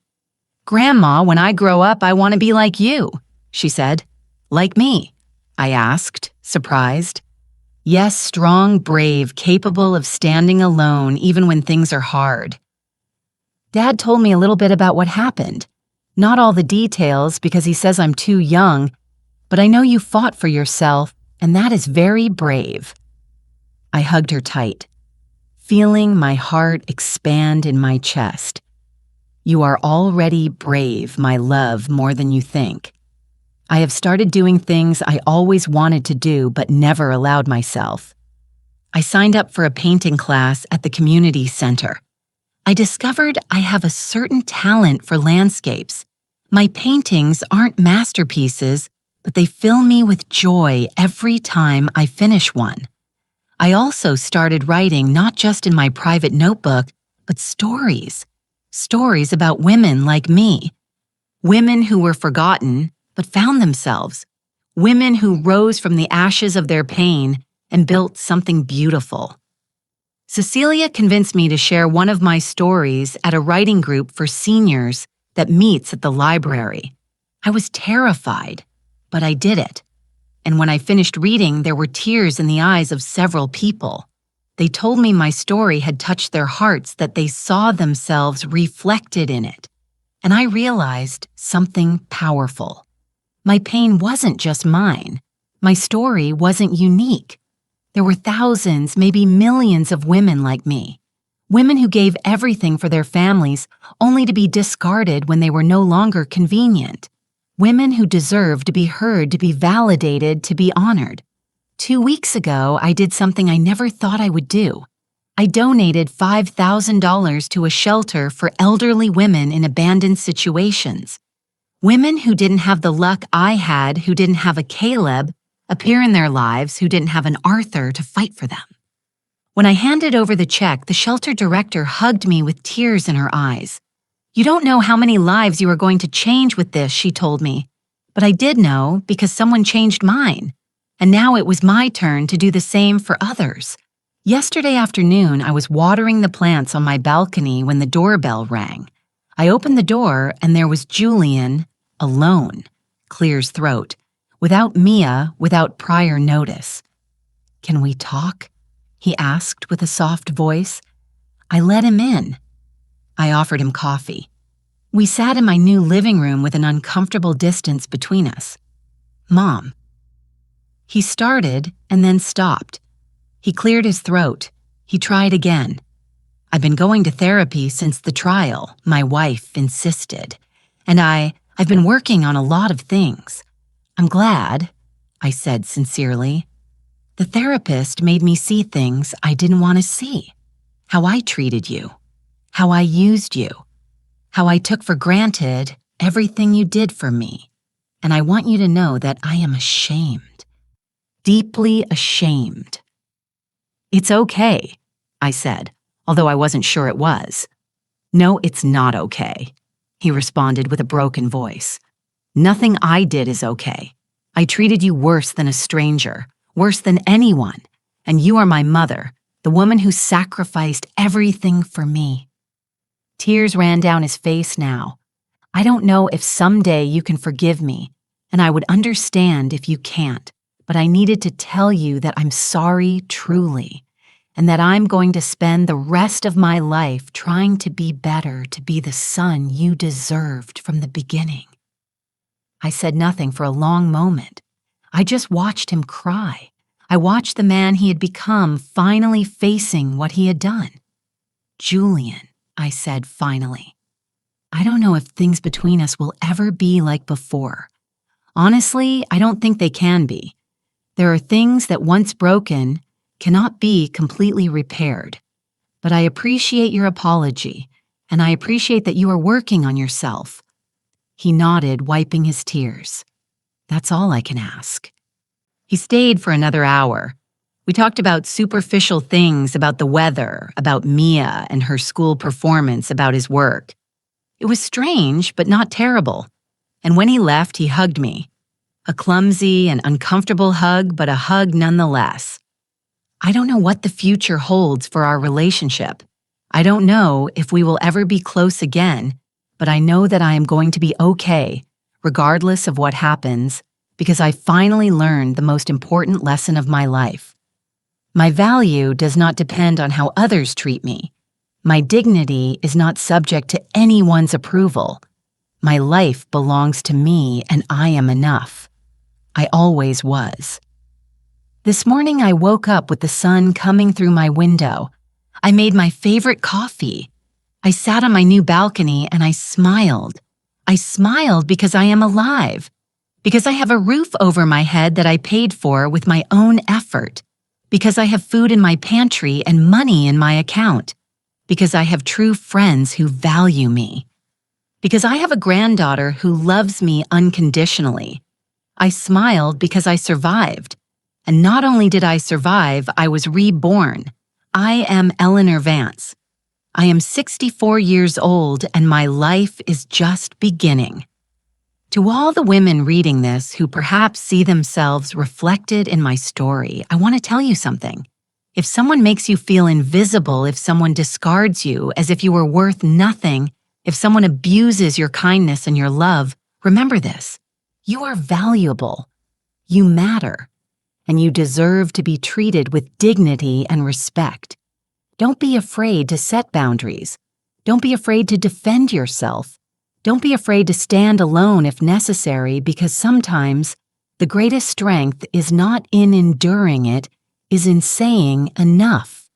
"Grandma, when I grow up, I want to be like you," she said. "Like me?" I asked, surprised. "Yes, strong, brave, capable of standing alone even when things are hard." Dad told me a little bit about what happened. Not all the details because he says I'm too young, but I know you fought for yourself, and that is very brave. I hugged her tight, feeling my heart expand in my chest. "You are already brave, my love, more than you think. I have started doing things I always wanted to do but never allowed myself. I signed up for a painting class at the community center. I discovered I have a certain talent for landscapes. My paintings aren't masterpieces, but they fill me with joy every time I finish one. I also started writing not just in my private notebook, but stories. Stories about women like me. Women who were forgotten, but found themselves. Women who rose from the ashes of their pain and built something beautiful. Cecilia convinced me to share one of my stories at a writing group for seniors that meets at the library. I was terrified, but I did it. And when I finished reading, there were tears in the eyes of several people. They told me my story had touched their hearts, that they saw themselves reflected in it. And I realized something powerful. My pain wasn't just mine. My story wasn't unique. There were thousands, maybe millions of women like me. Women who gave everything for their families only to be discarded when they were no longer convenient. Women who deserved to be heard, to be validated, to be honored. 2 weeks ago, I did something I never thought I would do. I donated $5,000 to a shelter for elderly women in abandoned situations. Women who didn't have the luck I had, who didn't have a Caleb appear in their lives, who didn't have an Arthur to fight for them. When I handed over the check, the shelter director hugged me with tears in her eyes. "You don't know how many lives you are going to change with this," she told me. But I did know because someone changed mine. And now it was my turn to do the same for others. Yesterday afternoon, I was watering the plants on my balcony when the doorbell rang. I opened the door and there was Julian, alone, Clear's throat, without Mia, without prior notice. "Can we talk?" he asked with a soft voice. I let him in. I offered him coffee. We sat in my new living room with an uncomfortable distance between us. "Mom." He started and then stopped. He cleared his throat. He tried again. "I've been going to therapy since the trial," my wife insisted. "And I've been working on a lot of things. I'm glad," I said sincerely. "The therapist made me see things I didn't want to see. How I treated you. How I used you. How I took for granted everything you did for me. And I want you to know that I am ashamed. Deeply ashamed." "It's okay," I said, although I wasn't sure it was. "No, it's not okay," he responded with a broken voice. "Nothing I did is okay. I treated you worse than a stranger, worse than anyone, and you are my mother, the woman who sacrificed everything for me." Tears ran down his face now. "I don't know if someday you can forgive me, and I would understand if you can't, but I needed to tell you that I'm sorry truly, and that I'm going to spend the rest of my life trying to be better, to be the son you deserved from the beginning." I said nothing for a long moment. I just watched him cry. I watched the man he had become finally facing what he had done. "Julian," I said finally, I don't know if things between us will ever be like before. Honestly, I don't think they can be. There are things that once broken cannot be completely repaired. But I appreciate your apology, and I appreciate that you are working on yourself." He nodded, wiping his tears. "That's all I can ask." He stayed for another hour. We talked about superficial things, about the weather, about Mia and her school performance, about his work. It was strange, but not terrible. And when he left, he hugged me. A clumsy and uncomfortable hug, but a hug nonetheless. I don't know what the future holds for our relationship. I don't know if we will ever be close again, but I know that I am going to be okay, regardless of what happens, because I finally learned the most important lesson of my life. My value does not depend on how others treat me. My dignity is not subject to anyone's approval. My life belongs to me, and I am enough. I always was. This morning I woke up with the sun coming through my window. I made my favorite coffee. I sat on my new balcony and I smiled. I smiled because I am alive, because I have a roof over my head that I paid for with my own effort, because I have food in my pantry and money in my account, because I have true friends who value me, because I have a granddaughter who loves me unconditionally. I smiled because I survived. And not only did I survive, I was reborn. I am Eleanor Vance. I am 64 years old and my life is just beginning. To all the women reading this who perhaps see themselves reflected in my story, I want to tell you something. If someone makes you feel invisible, if someone discards you as if you were worth nothing, if someone abuses your kindness and your love, remember this. You are valuable. You matter. And you deserve to be treated with dignity and respect. Don't be afraid to set boundaries. Don't be afraid to defend yourself. Don't be afraid to stand alone if necessary, because sometimes the greatest strength is not in enduring it, is in saying enough.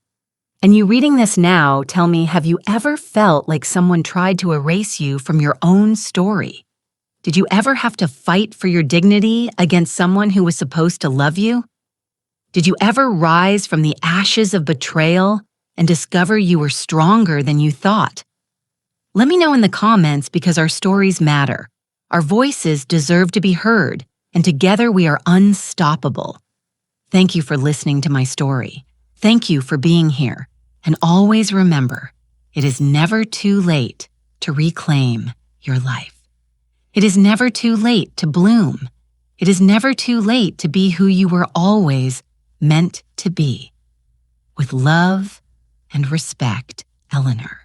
And you reading this now, tell me, have you ever felt like someone tried to erase you from your own story? Did you ever have to fight for your dignity against someone who was supposed to love you? Did you ever rise from the ashes of betrayal and discover you were stronger than you thought? Let me know in the comments, because our stories matter. Our voices deserve to be heard, and together we are unstoppable. Thank you for listening to my story. Thank you for being here. And always remember, it is never too late to reclaim your life. It is never too late to bloom. It is never too late to be who you were always meant to be. With love and respect, Eleanor.